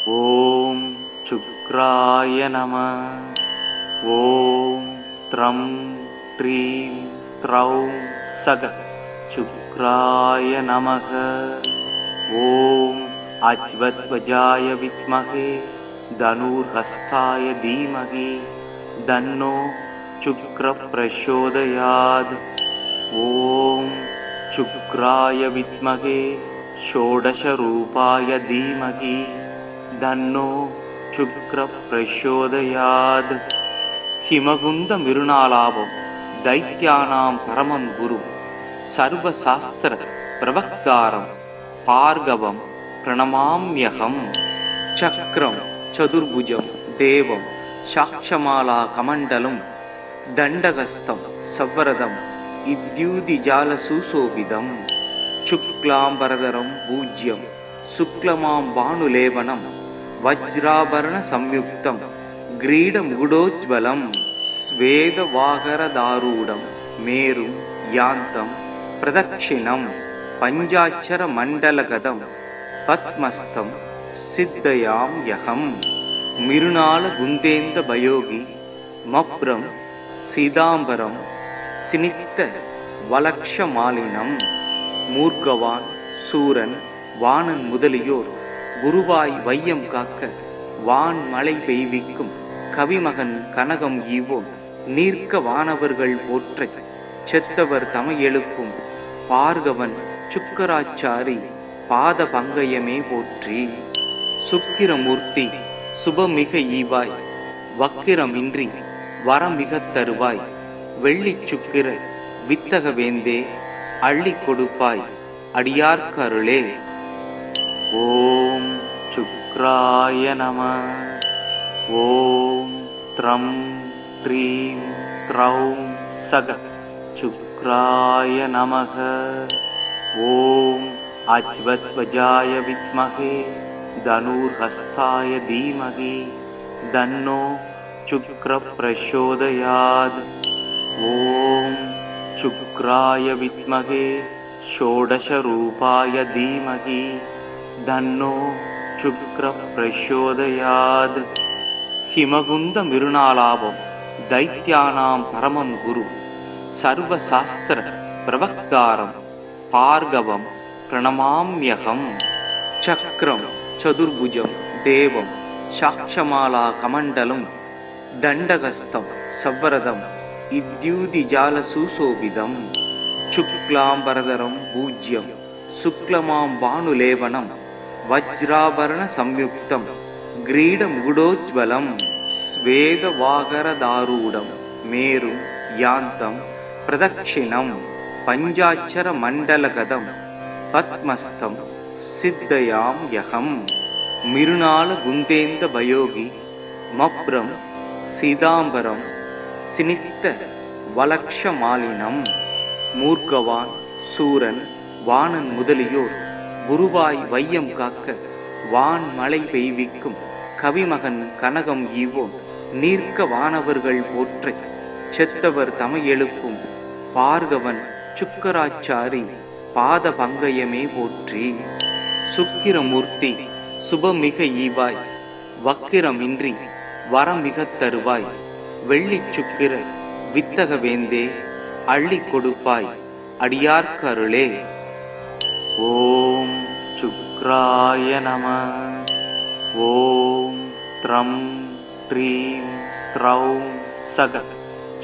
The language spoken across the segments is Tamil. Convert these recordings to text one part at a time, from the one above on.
ஓம் சுக்ராய நம. ஓம் த்ரம் ட்ரீம் த்ரௌம் சக சுக்ராய நமக. ஓம் அஜ்வத்வஜாய வித்மஹே தனுர்ஹஸ்தாய தீமஹி தன்னோ சுக்ர பிரசோதயாத். ஓம் சுக்ராய வித்மஹே ஷோடசரூபாய தீமஹி தன்னோ சுக்ர பிரசோதயாத். ஹிமகுந்த மிருணாலாபம் தைத்யானாம் பரமம் குரு சர்வசாஸ்திர பிரவக்தாரம் பார்கவம் பிரணமாம்யகம். சக்ரம் சதுர்புஜம் தேவம் சாக்ஷமாலா கமண்டலம் தண்டகஸ்தம் சவ்வரதம் இத்யூதிஜால சுசோபிதம். சுக்லாம்பரதரம் பூஜ்யம் சுக்லமாம் பானுலேவனம் வஜ்ராபரண சம்யுக்தம் கிரீட முகுடோஜ்வலம். ஸ்வேதவாகரதாரூடம் மேரும் யாந்தம் பிரதக்ஷிணம் பஞ்சாட்சர மண்டலகதம் பத்மஸ்தம் சித்தயாம் யகம். மிருணால குந்தேந்த பயோகி மப்ரம் சீதாம்பரம் சினித்த வலக்ஷமாலினம். மூர்க்கவான் சூரன் வாணன் முதலியோர் குருவாய் வையம் காக்க வான் மழை பெய்விக்கும் கவிமகன் கனகம் ஈவோம். நீர்க்க வானவர்கள் போற்ற செத்தவர் தமை எழுப்பும் பார்கவன் சுக்கராச்சாரி பாத பங்கயமே போற்றி. சுக்கிரமூர்த்தி சுபமிக ஈவாய் வக்கிரமின்றி வரமிகத் தருவாய். வெள்ளி சுக்கிர வித்தக வேந்தே அள்ளி கொடுப்பாய் அடியார்க்கருளே. ஓம் சுக்ராய நம. ஓம் த்ரம் ட்ரீம் த்ரௌம் சக சுக்ராய நமக. ஓம் அஜ்வத்வஜாய வித்மஹே தனுர்ஹஸ்தாய தீமஹி தன்னோ சுக்ர பிரசோதயாத். ஓம் சுக்ராய வித்மஹே ஷோடசரூபாய தீமஹி தன்னோ சுக்ர பிரசோதயாத். ஹிமகுந்த மிருணாலாபம் தைத்யானாம் பரமம் குரு சர்வசாஸ்திர பிரவக்தாரம் பார்கவம் பிரணமாம்யகம். சக்ரம் சதுர்புஜம் தேவம் சாக்ஷமாலா கமண்டலம் தண்டகஸ்தம் சவ்வரதம் இத்யூதிஜால சுசோபிதம். சுக்லாம்பரதரம் பூஜ்யம் சுக்லமாம் பானுலேவனம் வஜ்ராபரண சம்யுக்தம் கிரீட முகுடோஜ்வலம். ஸ்வேதவாகரதாரூடம் மேரும் யாந்தம் பிரதக்ஷிணம் பஞ்சாட்சர மண்டலகதம் பத்மஸ்தம் சித்தயாம் யகம். மிருணால குந்தேந்த பயோகி மப்ரம் சீதாம்பரம் சினித்த வலக்ஷமாலினம். மூர்க்கவான் சூரன் வாணன் முதலியோர் குருவாய் வையம் காக்க வான் மழை பெய்விக்கும் கவிமகன் கனகம் ஈவோம். நீர்க்க வானவர்கள் போற்ற செத்தவர் தமை எழுப்பும் பார்கவன் சுக்கராச்சாரி பாத பங்கயமே போற்றி. சுக்கிரமூர்த்தி சுபமிக ஈவாய் வக்கிரமின்றி வரமிகத் தருவாய். வெள்ளி சுக்கிர வித்தக வேந்தே அள்ளி கொடுப்பாய் அடியார்க்கருளே. ஓம் சுக்ராய நம. ஓம் த்ரம் ட்ரீம் த்ரௌம் சக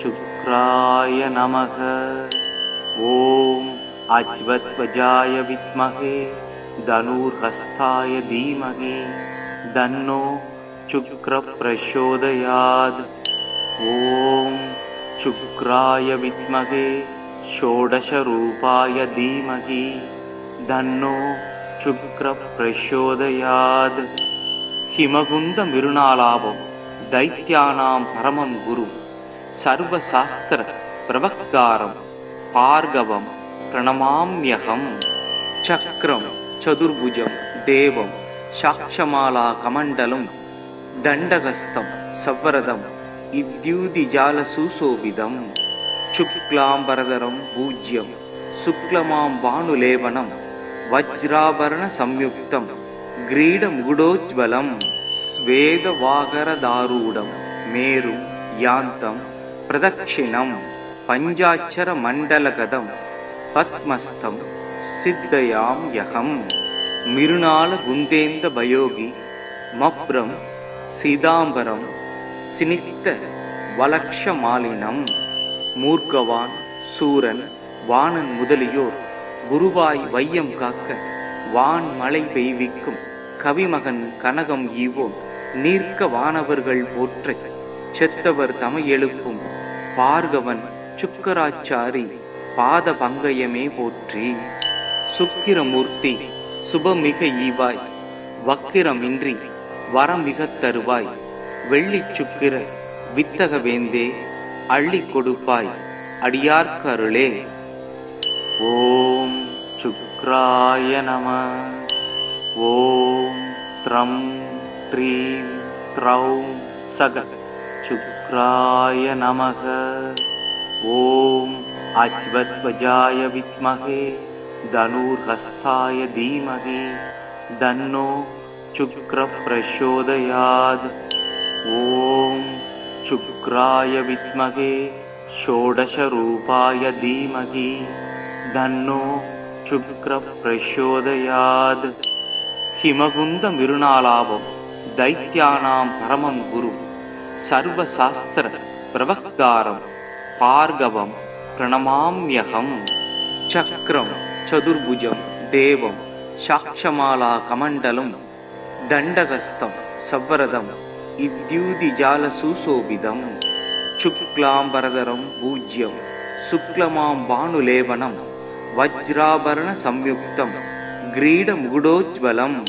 சுக்ராய நமக. ஓம் அஜ்வத்வஜாய வித்மஹே தனுர்ஹஸ்தாய தீமஹி தன்னோ சுக்ர பிரசோதயாத். ஓம் சுக்ராய வித்மஹே ஷோடசரூபாய தீமஹி தன்னோ சுக்ர பிரசோதயாத். ஹிமகுந்த மிருணாலாபம் தைத்யானாம் பரமம் குரு சர்வசாஸ்திர பிரவக்தாரம் பார்கவம் பிரணமாம்யகம். சக்ரம் சதுர்புஜம் தேவம் சாக்ஷமாலா கமண்டலம் தண்டகஸ்தம் சவ்வரதம் இத்யூதிஜால சுசோபிதம். சுக்லாம்பரதரம் பூஜ்யம் சுக்லமாம் பானுலேவனம் வஜ்ராபரண சம்யுக்தம் கிரீடமுகுடோஜ்வலம் ஸ்வேதவாகரதாரூடம் மேரும் யாந்தம் பிரதக்ஷிணம் பஞ்சாட்சர மண்டலகதம் பத்மஸ்தம் சித்தயாம் யகம் மிருணால குந்தேந்த பயோகி மப்ரம் சீதாம்பரம் சினித்த வலக்ஷமாலினம் மூர்க்கவான் சூரன் வாணன் முதலியோர் குருவாய் வையம் காக்க வான் மழை பெய்விக்கும் கவிமகன் கனகம் ஈவோன் நீர்க்க வானவர்கள் போற்ற செத்தவர் தமை எழுப்பும் பார்கவன் சுக்கராச்சாரி பாத பங்கயமே போற்றி. சுக்கிரமூர்த்தி சுபமிக ஈவாய் வக்கிரமின்றி வரமிகத் தருவாய் வெள்ளிச் சுக்கிர வித்தக வேந்தே அள்ளி கொடுப்பாய் அடியார்க்கு அருளே. ஓம் சுக்ராய நம. ஓம் த்ரம் த்ரீம் த்ரௌம் சக சுக்ராய நமக. ஓம் அச்வத்வஜாய வித்மகே தனுர்ஹஸ்தாய தீமகி தன்னோ சுக்ர பிரசோதயாத். ஓம் சுக்ராய வித்மகே ஷோடசரூபாய தீமகி தன்னோ சுக்ர பிரசோதயாத். ஹிமகுந்த மிருணாலாபம் தைத்யானாம் பரமம் குரு சர்வசாஸ்திர பிரவக்தாரம் பார்கவம் பிரணமாம்யகம். சக்ரம் சதுர்புஜம் தேவம் சாக்ஷமாலா கமண்டலம் தண்டகஸ்தம் சவ்வரதம் இத்யூதிஜால சுசோபிதம் சுக்லாம்பரதரம் பூஜ்யம் சுக்லமாம் பானுலேவனம் வஜ்ராபரண சம்யுக்தம் கிரீடமுகுடோஜ்வலம்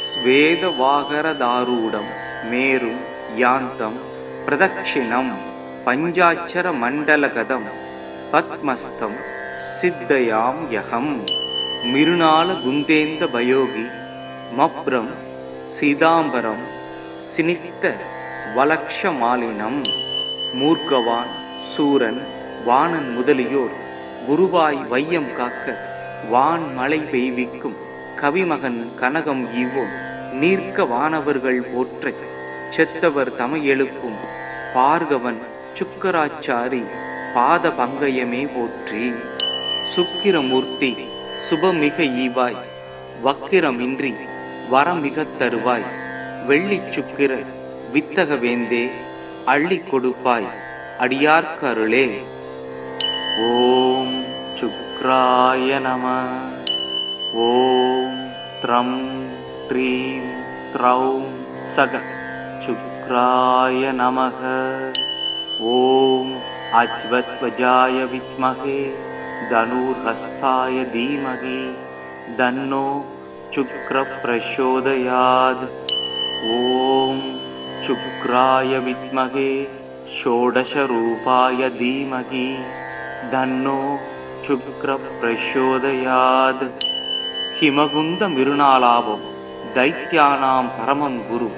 ஸ்வேதவாகரதாரூடம் மேரும் யாந்தம் பிரதக்ஷிணம் பஞ்சாட்சர மண்டலகதம் பத்மஸ்தம் சித்தயாம் யகம் மிருணால குந்தேந்த பயோகி மப்ரம் சீதாம்பரம் சினித்த வலக்ஷமாலினம் மூர்க்கவான் சூரன் வாணன் முதலியோர் குருவாய் வையம் காக்க வான் மழை பெய்விக்கும் கவிமகன் கனகம் ஈவோன் நீர்க்க வானவர்கள் போற்ற செத்தவர் தமை எழுப்பும் பார்கவன் சுக்கராச்சாரி பாத பங்கயமே போற்றி. சுக்கிரமூர்த்தி சுபமிக ஈவாய் வக்கிரமின்றி வரமிகத் தருவாய் வெள்ளிச் சுக்கிர வித்தக வேந்தே அள்ளி கொடுப்பாய் அடியார்க்கு அருளே. ஓம் சுக்ராய நம. ஓம் த்ரம் த்ரீம் த்ரௌம் சக சுக்ராய நமக. ஓம் அச்வத்வஜாய வித்மகே தனுர்ஹஸ்தாய தீமகி தன்னோ சுக்ர பிரசோதயாத். ஓம் சுக்ராய வித்மகே ஷோடசரூபாய தீமகி தன்னோ சுக்ர பிரசோதயாத். ஹிமகுந்த மிருணாலாபம் தைத்யானாம் பரமம் குரு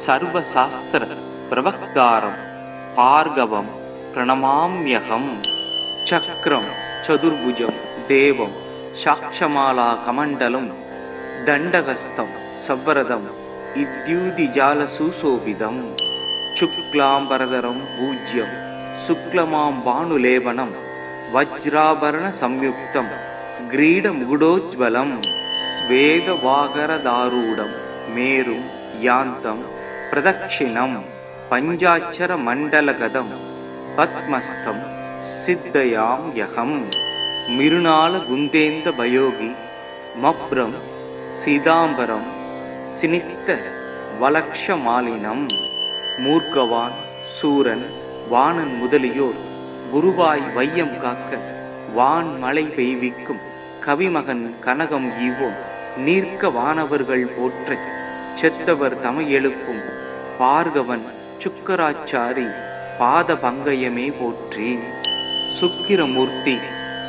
சர்வசாஸ்திர பிரவக்தாரம் பார்கவம் பிரணமாம்யகம். சக்ரம் சதுர்புஜம் தேவம் சாக்ஷமாலா கமண்டலம் தண்டகஸ்தம் சவ்வரதம் இத்யூதிஜால சுசோபிதம் சுக்லாம்பரதரம் பூஜ்யம் சுக்லமாம் பானுலேவனம் வஜ்ராபரண சம்யுக்தம் கிரீடமுகுடோஜ்வலம் ஸ்வேதவாகரதாரூடம் மேரும் யாந்தம் பிரதக்ஷிணம் பஞ்சாட்சர மண்டலகதம் பத்மஸ்தம் சித்தயாம் யகம் மிருணால குந்தேந்த பயோகி மப்ரம் சீதாம்பரம் சினித்த வலக்ஷமாலினம் மூர்க்கவான் சூரன் வாணன் முதலியோர் குருவாய் வையம் காக்க வான் மழை பெய்விக்கும் கவிமகன் கனகம் ஈவோன் நீர்க்க வானவர்கள் போற்ற செத்தவர் தமை எழுப்பும் பார்கவன் சுக்கராச்சாரி பாத பங்கயமே போற்றி. சுக்கிரமூர்த்தி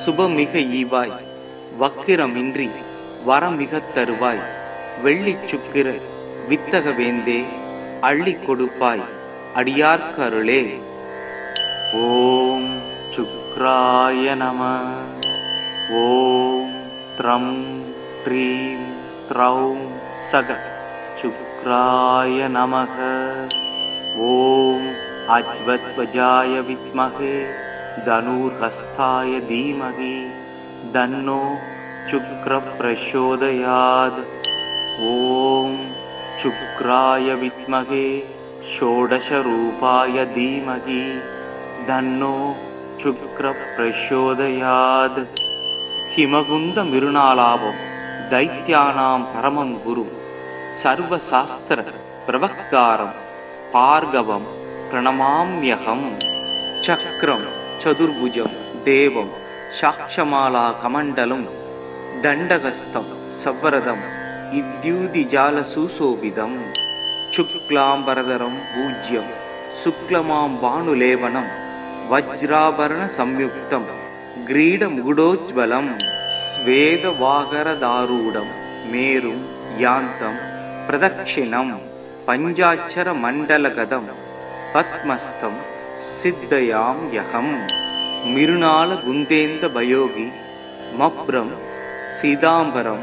சுபமிக ஈவாய் வக்கிரமின்றி வரமிகத் தருவாய் வெள்ளிச் சுக்கிர வித்தக வேந்தே அள்ளி கொடுப்பாய் அடியார்க்கு அருளே. ஓம் சுக்ராய நம. ஓம் த்ரம் த்ரீம் த்ரௌம் सग शुक्राय नमः। ॐ अज्वध्वजाय विद्महे धनुर्हस्ताय धीमहि तन्नो शुक्रः प्रचोदयात्। ॐ शुक्राय विद्महे षोडशरूपाय धीमहि तन्नो शुक्रः प्रचोदयात्। हिमगुंद मिरुनालाभं दैत्यानां परमं गुरु सर्वशास्त्र प्रवक्तारं भार्गवं प्रणमाम्यहम्। चक्रं चतुर्भुजं देवं साक्षमाला कमण्डलं दण्डहस्तं सवरदं इद्युदिजालसुशोभितं। शुक्लाम्बरधरं पूज्यं शुक्लमां भानुलेपनं वज्राभरण संयुक्तं ग्रीडमुकुटोज्ज्वलं। स्वेदवागरदारूढं मेरुं यान्तं प्रदक्षिणं पञ्चाक्षरमण्डलगतं पद्मस्थं सिद्धयाम्यहम्। मिरुनालगुन्देन्दभयोगी मभ्रं सीताम्बरं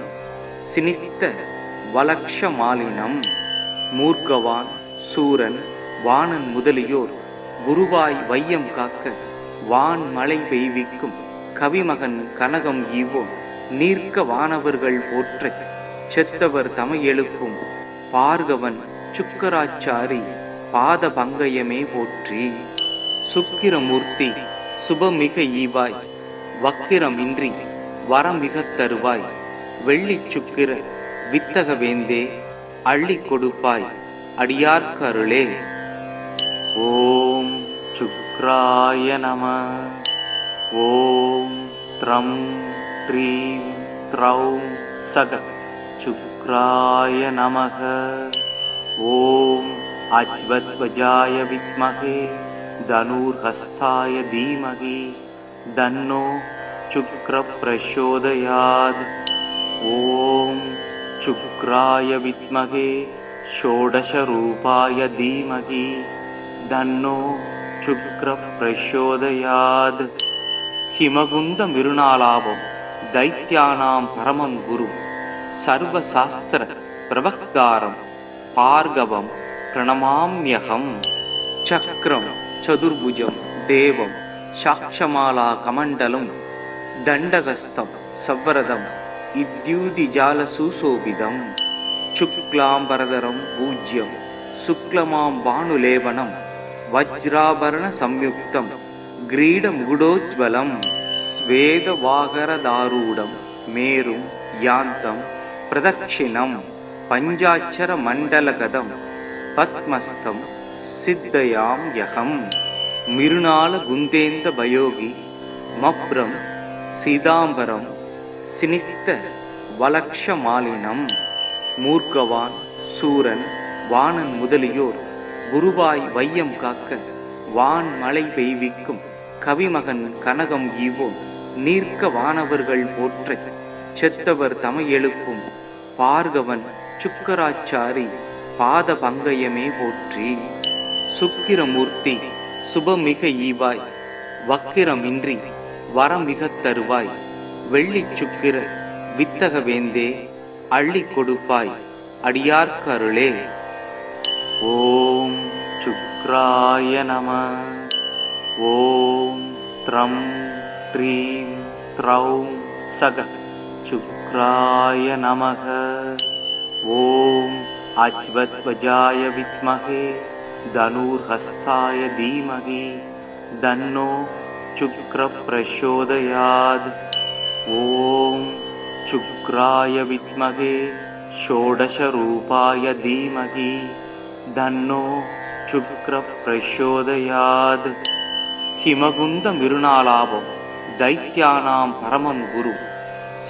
सिनिग्धवलक्षमालिनं। मूर्खवान् சூரன் வாணன் முதலியோர் குருவாய் வையம் காக்க வான் மழை பெய்விக்கும் கவிமகன் கனகம் ஈவோன் நீர்க்க வானவர்கள் போற்ற செத்தவர் தமை எழுப்பும் பார்கவன் சுக்கராச்சாரி பாத பங்கயமே போற்றி. சுக்கிரமூர்த்தி சுபமிக ஈவாய் வக்கிரமின்றி வரமிக தருவாய் வெள்ளி சுக்கிர வித்தக வேந்தே அள்ளி கொடுப்பாய் அடியார்க்கருளே. ஓம் சுக்ராய நம. ஓம் த்ரம் த்ரீம் த்ரௌம் சக சுக்ராய நமக. ஓம் அஜ்வத்வஜாய வித்மகே தனுர்ஹஸ்தாய தீமகி தன்னோ சுக்ர பிரசோதயாத். ஓம் சுக்ராய வித்மகே षोडशरूपाय धीमहि तन्नो शुक्र प्रचोदयात्. हिमगुंद मिरुनालाभं दैत्यानां परमं गुरु सर्वशास्त्र प्रवक्तारं भार्गवं प्रणमाम्यहम्. चक्रं चतुर्भुजं देवं साक्षमाला कमण्डलं दण्डहस्तं सवरदं इद्युदिजालसुशोभितं. शुक्लाम्बरधरं पूज्यं शुक्लमां भानुलेपनं वज्राभरण संयुक्तं ग्रीडमुकुटोज्ज्वलं. स्वेदवागरदारूढं मेरुं यान्तं प्रदक्षिणं पञ्चाक्षरमण्डलगतं पद्मस्थं सिद्धयाम्यहम्. मिरुनालगुन्देन्दभयोगी मभ्रं सीताम्बरं सिनिग्धवलक्षमालिनं. மூர்க்கவான் சூரன் வாணன் முதலியோர் குருவாய் வையம் காக்க வான் மழை பெய்விக்கும் கவிமகன் கனகம் ஈவோன் நீர்க்க வானவர்கள் போற்ற செத்தவர் தமை எழுப்பும் பார்கவன் சுக்கராச்சாரி பாத பங்கயமே போற்றி. சுக்கிரமூர்த்தி சுபமிக ஈவாய் வக்கிரமின்றி வரமிக தருவாய் வெள்ளி சுக்கிர வித்தக வேந்தே அள்ளி கொடுப்பாய் அடியார்க்கருளே. ஓம் சுக்ராய நம. ஓம் த்ரம் த்ரீம் த்ரௌம் சக சுக்ராய நமக. ஓம் அஜ்வத்வஜாய வித்மகே தனுர்ஹஸ்தாய தீமகி தன்னோ சுக்ர பிரசோதயாத். ஓம் शुक्राय विद्महे षोडशरूपाय धीमहि तन्नो शुक्र प्रचोदयात्. हिमगुंद मिरुनालाभं दैत्यानां परमं गुरु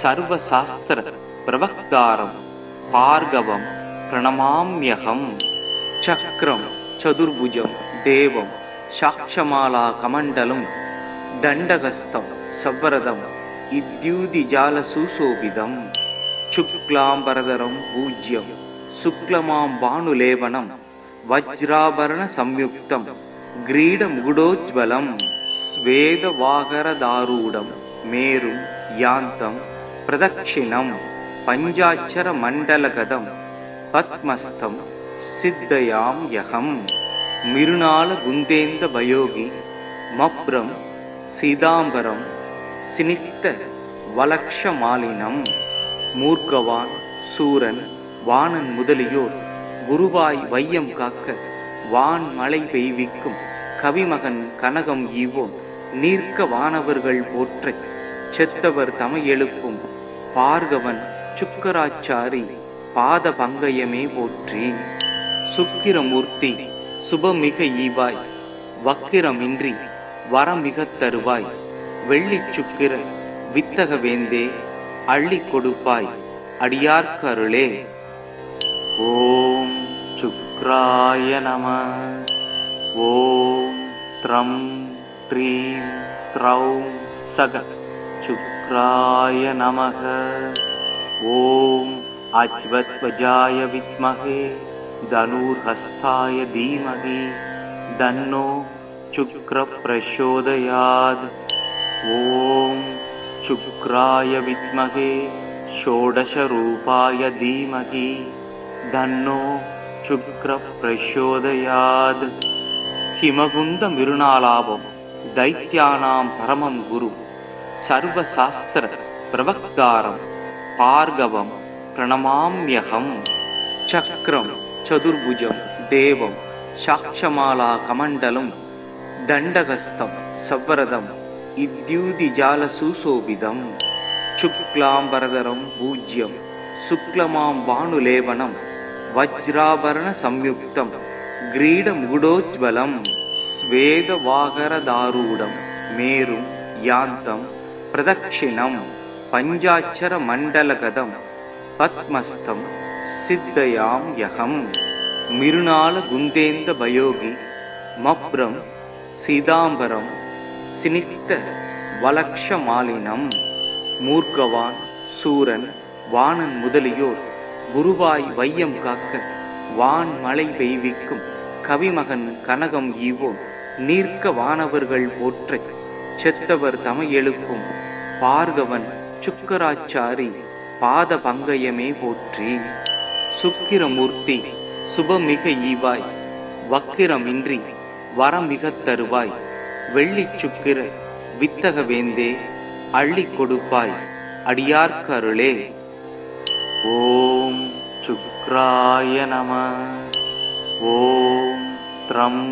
सर्वशास्त्र प्रवक्तारं भार्गवं प्रणमाम्यहम्. चक्रं चतुर्भुजं देवं साक्षमाला कमण्डलं दण्डहस्तं सवरदं इद्युदिजालसुशोभितं. शुक्लाम्बरधरं पूज्यं शुक्लमां भानुलेपनं वज्राभरण संयुक्तं ग्रीडमुकुटोज्ज्वलं. स्वेदवागरदारूढं मेरुं यान्तं प्रदक्षिणं पञ्चाक्षरमण्डलगतं பத்மஸ்தம் சித்தயாம் யகம் மிருணால குந்தேந்த பயோகி மப்ரம் சீதாம்பரம் சினித்த வலக்ஷ மாலினம் மூர்க்கவான் சூரன் வாணன் முதலியோர் குருவாய் வையம் காக்க வான் மழை பெய்விக்கும் கவிமகன் கனகம் ஈவோன் நீர்க்க வானவர்கள் போற்றச் செத்தவர் தமை எழுப்பும் பார்கவன் சுக்கராச்சாரி பாத பங்கயமே போற்றி. சுக்கிரமூர்த்தி சுபமிக ஈவாய் வக்கிரமின்றி வரமிகத் தருவாய் வெள்ளிச் சுக்கிர வித்தக வேந்தே அள்ளி கொடுப்பாய் அடியார்க்கு அருளே. ஓம் சுக்ராய நம. ஓம் த்ரம் ப்ரீம் த்ரௌம் சக சுக்ராய நமக. ஓம் அஜ்வத்வஜாய வித்மஹே தனுர்ஹஸ்தாய தீமஹி தன்னோ சுக்ர பிரசோதயாத். ஓம் சுக்ராய வித்மஹே ஷோடச ரூபாய தீமஹி தன்னோ சுக்ர பிரசோதயாத். ஹிமகுந்த மிருணாலாபம் தைத்யானாம் பரமம் குரு சர்வசாஸ்திர பிரவக்தாரம் பார்கவம் பிரணமாம்யகம். சக்ரம் சதுர்புஜம் தேவம் சாக்ஷமாலா கமண்டலம் தண்டகஸ்தம் சவ்வரதம் இத்யூதிஜால சுசோபிதம். சுக்லாம்பரதரம் பூஜ்யம் சுக்லமாம் பானுலேபனம் வஜ்ராபரண சம்யுக்தம் கிரீட முகுடோஜ்வலம் ஸ்வேத வாகரதாரூடம் மேரும் யாந்தம் பிரதக்ஷிணம் பஞ்சாட்சர மண்டலகதம் பத்மஸ்தம் சித்தயாம் யகம் மிருணால குந்தேந்த பயோகி மப்ரம் சீதாம்பரம் சினித்த வலக்ஷ மாலினம் மூர்க்கவான் சூரன் வாணன் முதலியோர் குருவாய் வையம் காக்க வான் மழை பெய்விக்கும் கவிமகன் கனகம் ஈவோன் நீர்க்க வானவர்கள் போற்றச் செத்தவர் தமை எழுப்பும் பார்கவன் சுக்கராச்சாரி பாத பங்கயமே போற்றி. சுக்கிரமூர்த்தி சுபமிக ஈவாய் வக்கிரமின்றி வரமிகத் தருவாய் வெள்ளிச் சுக்கிர வித்தக வேந்தே அள்ளி கொடுப்பாய் அடியார்க்கு அருளே. ஓம் சுக்ராய நம. ஓம் த்ரம்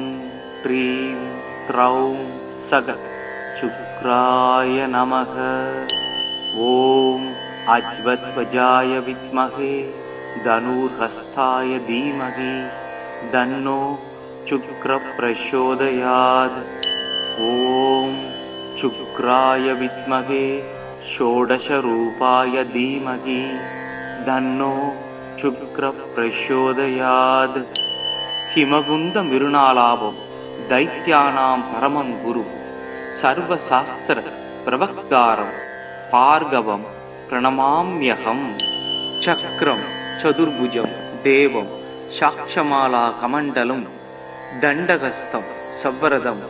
ப்ரீம் த்ரௌம் சக சுக்ராய நமக. ஓம் அஜ்வத்வஜாய வித்மஹே தனுர்ஹஸ்தாய தீமஹி தன்னோ சுக்ர பிரசோதயாத். ஓம் சுக்ராய வித்மஹே ஷோடச ரூபாய தீமஹி தன்னோ சுக்ர பிரசோதயாத். ஹிமகுந்த மிருணாலாபம் தைத்யானாம் பரமம் குரு சர்வசாஸ்திர பிரவக்தாரம் பார்கவம் பிரணமாம்யகம். சக்ரம் சதுர்புஜம் தேவம் சாக்ஷமாலா கமண்டலம் தண்டகஸ்தம் சவ்வரதம்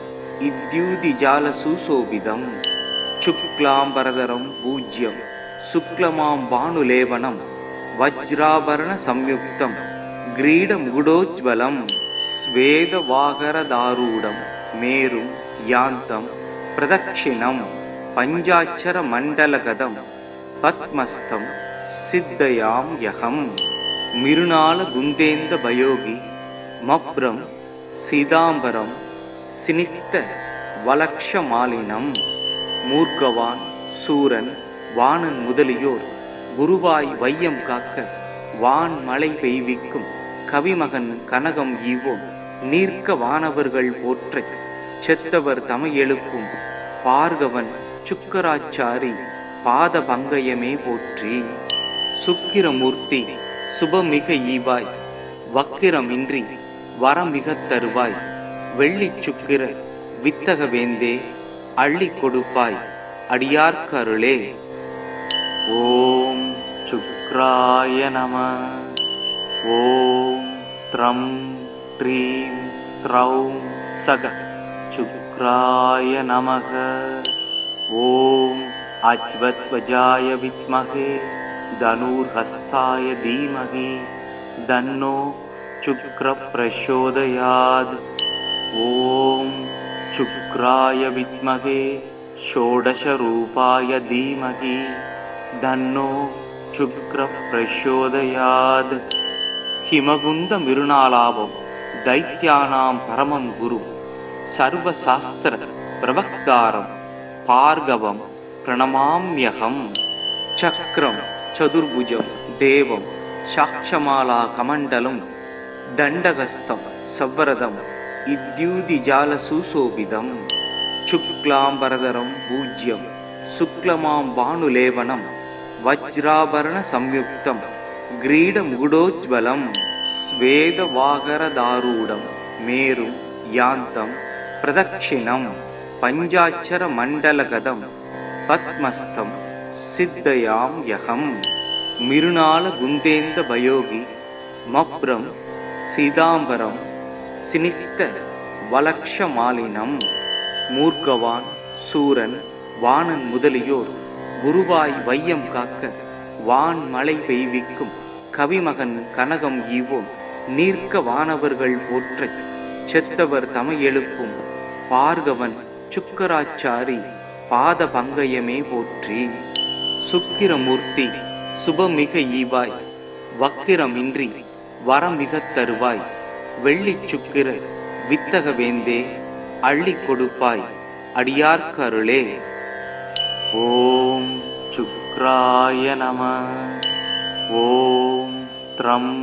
இத்யூதிஜால சுசோபிதம். சுக்லாம்பரதரம் பூஜ்யம் சுக்லமாம் பானுலேபனம் வஜ்ராபரண சம்யுக்தம் கிரீட முகுடோஜ்வலம் ஸ்வேத வாகரதாரூடம் மேரும் யாந்தம் பிரதக்ஷிணம் பஞ்சாட்சர மண்டலகதம் பத்மஸ்தம் சித்தயாம் யகம் மிருணால குந்தேந்த பயோகி மப்ரம் சீதாம்பரம் சினித்த வலக்ஷ மாலினம் மூர்க்கவான் சூரன் வாணன் முதலியோர் குருவாய் வையம் காக்க வான் மழை பெய்விக்கும் கவிமகன் கனகம் ஈவோன் நீர்க்க வானவர்கள் போற்றச் செத்தவர் தமை எழுப்பும் பார்கவன் சுக்கராச்சாரி பாத பங்கயமே போற்றி. சுக்கிரமூர்த்தி சுபமிக ஈவாய் வக்கிரமின்றி வரமிகத் தருவாய் வெள்ளிச் சுக்கிர வித்தக வேந்தே அள்ளி கொடுப்பாய் அடியார்க்கு அருளே. ஓம் சுக்ராய நம. ஓம் த்ரம் ப்ரீம் த்ரௌம் சக சுக்ராய நமக. ஓம் அஜ்வத்வஜாய வித்மஹே தனுர்ஹஸ்தாய தீமஹி தன்னோ சுக்ர பிரசோதயாத். ஓம் சுக்ராய வித்மகே ஷோடச ரூபாய தீமகி தன்னோ சுக்ர பிரசோதயாத். ஹிமகுந்த மிருணாலாபம் தைத்யானாம் பரமம் குரு சர்வசாஸ்திர பிரவக்தாரம் பார்கவம் பிரணமாம்யகம். சக்ரம் சதுர்புஜம் தேவம் சாக்ஷமாலா கமண்டலம் தண்டகஸ்தம் சவ்வரதம் இத்யூதிஜால சுசோபிதம். சுக்லாம்பரதரம் பூஜ்யம் சுக்லமாம் பானுலேவனம் வஜ்ராபரண சம்யுக்தம் கிரீட முகுடோஜ்வலம். ஸ்வேத வாகரதாரூடம் மேரும் யாந்தம் பிரதக்ஷிணம் பஞ்சாட்சர மண்டலகதம் பத்மஸ்தம் சித்தயாம் யகம். மிருணால குந்தேந்த பயோகி மப்ரம் சீதாம்பரம் சினித்த வலக்ஷமாலினம். மூர்க்கவான் சூரன் வாணன் முதலியோர் குருவாய் வையம் காக்க வான் மழை பெய்விக்கும் கவிமகன் கனகம் ஈவோன். நீர்க்க வானவர்கள் போற்றச் செத்தவர் தமை எழுப்பும் பார்கவன் சுக்கராச்சாரி பாத பங்கயமே போற்றி. சுக்கிரமூர்த்தி சுபமிக ஈவாய் வக்கிரமின்றி வரமிகத் தருவாய். வெள்ளிச் சுக்கிர வித்தக வேந்தே அள்ளி கொடுப்பாய் அடியார்க்கருளே. ஓம் சுக்ராய நம. ஓம் த்ரம்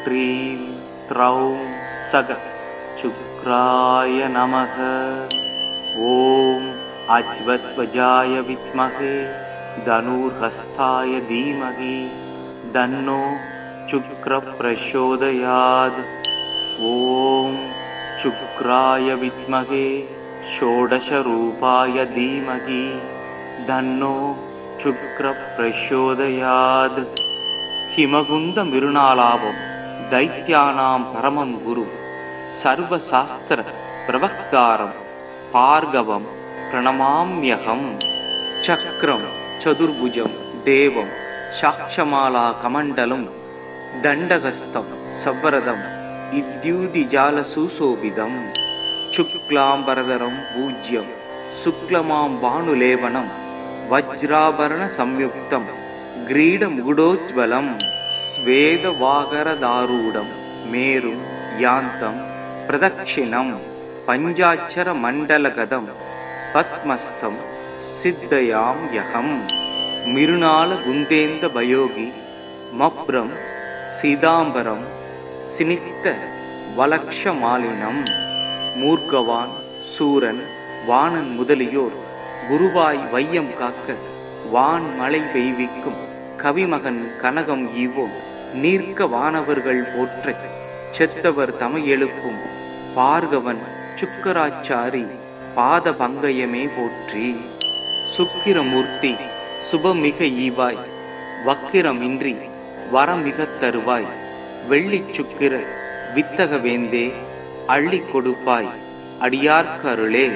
ப்ரீம் த்ரௌம் சக சுக்ராய நமக. ஓம் அஜ்வத்வஜாய வித்மகே தனுர்ஹஸ்தாய தீமகி தன்னோ சுக்ர பிரசோதயாத். ஓம் சுக்ராய வித்மகே ஷோடச ரூபாய தீமகி தன்னோ சுக்ர பிரசோதயாத். ஹிமகுந்த மிருணாலாபம் தைத்யானாம் பரமம் குரு சர்வசாஸ்திர பிரவக்தாரம் பார்கவம் பிரணமாம்யகம். சக்ரம் சதுர்புஜம் தேவம் சாக்ஷமாலா கமண்டலம் தண்டகஸ்தம் சவ்வரதம் இத்யூதிஜால சுசோபிதம். சுக்லாம்பரதரம் பூஜ்யம் சுக்லமாம் பானுலேவனம் வஜ்ராபரண சம்யுக்தம் கிரீட முகுடோஜ்வலம். ஸ்வேத வாகரதாரூடம் மேரும் யாந்தம் பிரதக்ஷிணம் பஞ்சாட்சர மண்டலகதம் பத்மஸ்தம் சித்தயாம் யகம். மிருணால குந்தேந்த பயோகி மப்ரம் சீதாம்பரம் சினித்த வலக்ஷமாலினம். மூர்க்கவான் சூரன் வாணன் முதலியோர் குருவாய் வையம் காக்க வான் மழை பெய்விக்கும் கவிமகன் கனகம் ஈவோன். நீர்க்க வானவர்கள் போற்றச் செத்தவர் தமை எழுப்பும் பார்கவன் சுக்கராச்சாரி பாத பங்கயமே போற்றி. சுக்கிரமூர்த்தி சுபமிக ஈவாய் வக்கிரமின்றி வரமிகத் தருவாய். வெள்ளிச் சுக்கிர வித்தக வேந்தே அள்ளி கொடுப்பாய் அடியார்க்கருளே.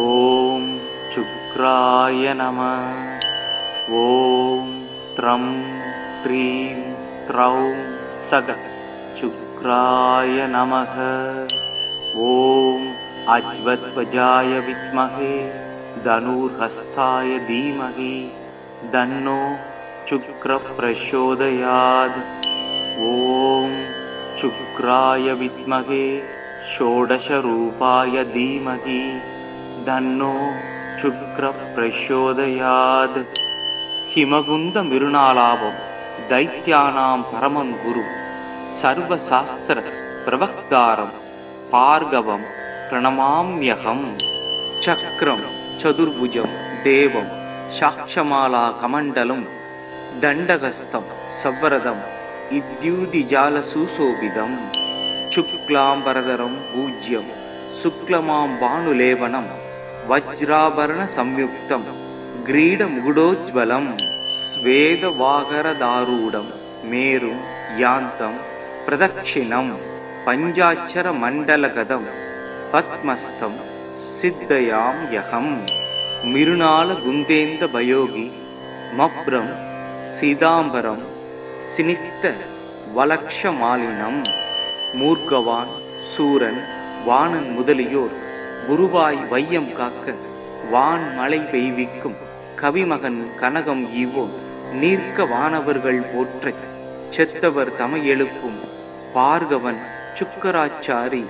ஓம் சுக்ராய நம. ஓம் த்ரம் ப்ரீம் த்ரௌம் சக சுக்ராய நமக. ஓம் அஜ்வத்வஜாய வித்மகே தனுர்ஹஸ்தாய தீமகி தன்னோ சுக்ர பிரசோதயாத். ஓம் சுக்ராய வித்மகே ஷோடச ரூபாய தீமகி தன்னோ சுக்ர பிரசோதயாத். ஹிமகுந்த மிருணாலாபம் தைத்யானாம் பரமம் குரு சர்வசாஸ்திர பிரவக்தாரம் பார்கவம் பிரணமாம்யகம். சக்ரம் சதுர்புஜம் தேவம் சாக்ஷமாலா கமண்டலம் தண்டகஸ்தம் சவ்வரதம் இத்யூதிஜால சுசோபிதம். சுக்லாம்பரதரம் பூஜ்யம் சுக்லமாம் பானுலேவனம் வஜ்ராபரண சம்யுக்தம் கிரீட முகுடோஜ்வலம். ஸ்வேத வாகரதாரூடம் மேரும் யாந்தம் பிரதக்ஷிணம் பஞ்சாட்சர மண்டலகதம் பத்மஸ்தம் சித்தயாம் யகம். மிருணால குந்தேந்த பயோகி மப்ரம் சீதாம்பரம் சினித்த வலக்ஷமாலினம். மூர்க்கவான் சூரன் வாணன் முதலியோர் குருவாய் வையம் காக்க வான் மழை பெய்விக்கும் கவிமகன் கனகம் ஈவோன் நீர்க்க வானவர்கள் போற்றச் செத்தவர் தமை எழுப்பும் பார்கவன் சுக்கராச்சாரி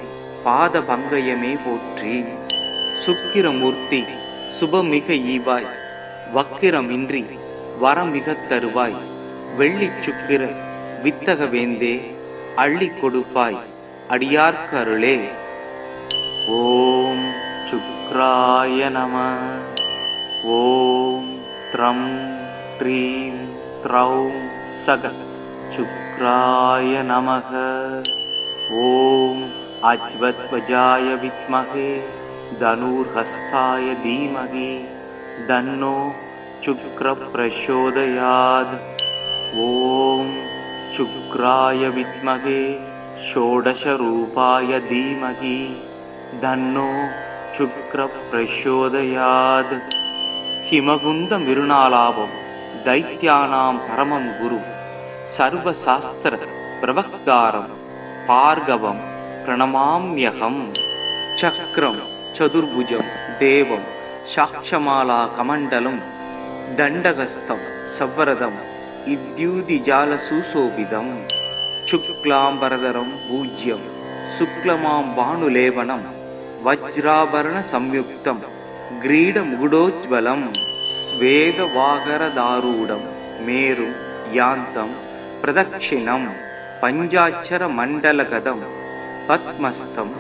பாத பங்கயமே போற்றி. சுக்கிரமூர்த்தி சுபமிக ஈவாய் வக்கிரமின்றி வரமிகத் தருவாய் வெள்ளிச் சுக்கிர வித்தக வேந்தே அள்ளி கொடுப்பாய் அடியார்க்கு அருளே. ஓம் சுக்ராய நம. ஓம் த்ரம் ட்ரீம் த்ரௌம் சக சுக்ராய நமக. ஓம் அஜ்வத்வஜாய வித்மகே தனுர்ஹஸ்தாய தீமகி தன்னோ சுக்ர பிரசோதயாத். ஓம் சுக்ராய வித்மகே ஷோடச ரூபாய தீமகி தன்னோ சுக்ர பிரசோதயாத். ஹிமகுந்த மிருணாலாபம் தைத்யானாம் பரமம் குரு சர்வசாஸ்திர பிரவக்தாரம் பார்கவம் பிரணமாம்யகம். சக்ரம் சதுர்புஜம் தேவம் சாக்ஷமாலா கமண்டலம் தண்டகஸ்தம் சவரதம் இத்யூதிஜால சுசோபிதம். சுக்லாம்பரதரம் பூஜ்யம் சுக்லமாம் பானுலேவனம் வஜ்ராபரண சம்யுக்தம் கிரீட முகுடோஜ்வலம் ஸ்வேத வாகரதாரூடம் மேரும் யாந்தம் பிரதக்ஷிணம் பஞ்சாட்சர மண்டலகதம் பத்மஸ்தம்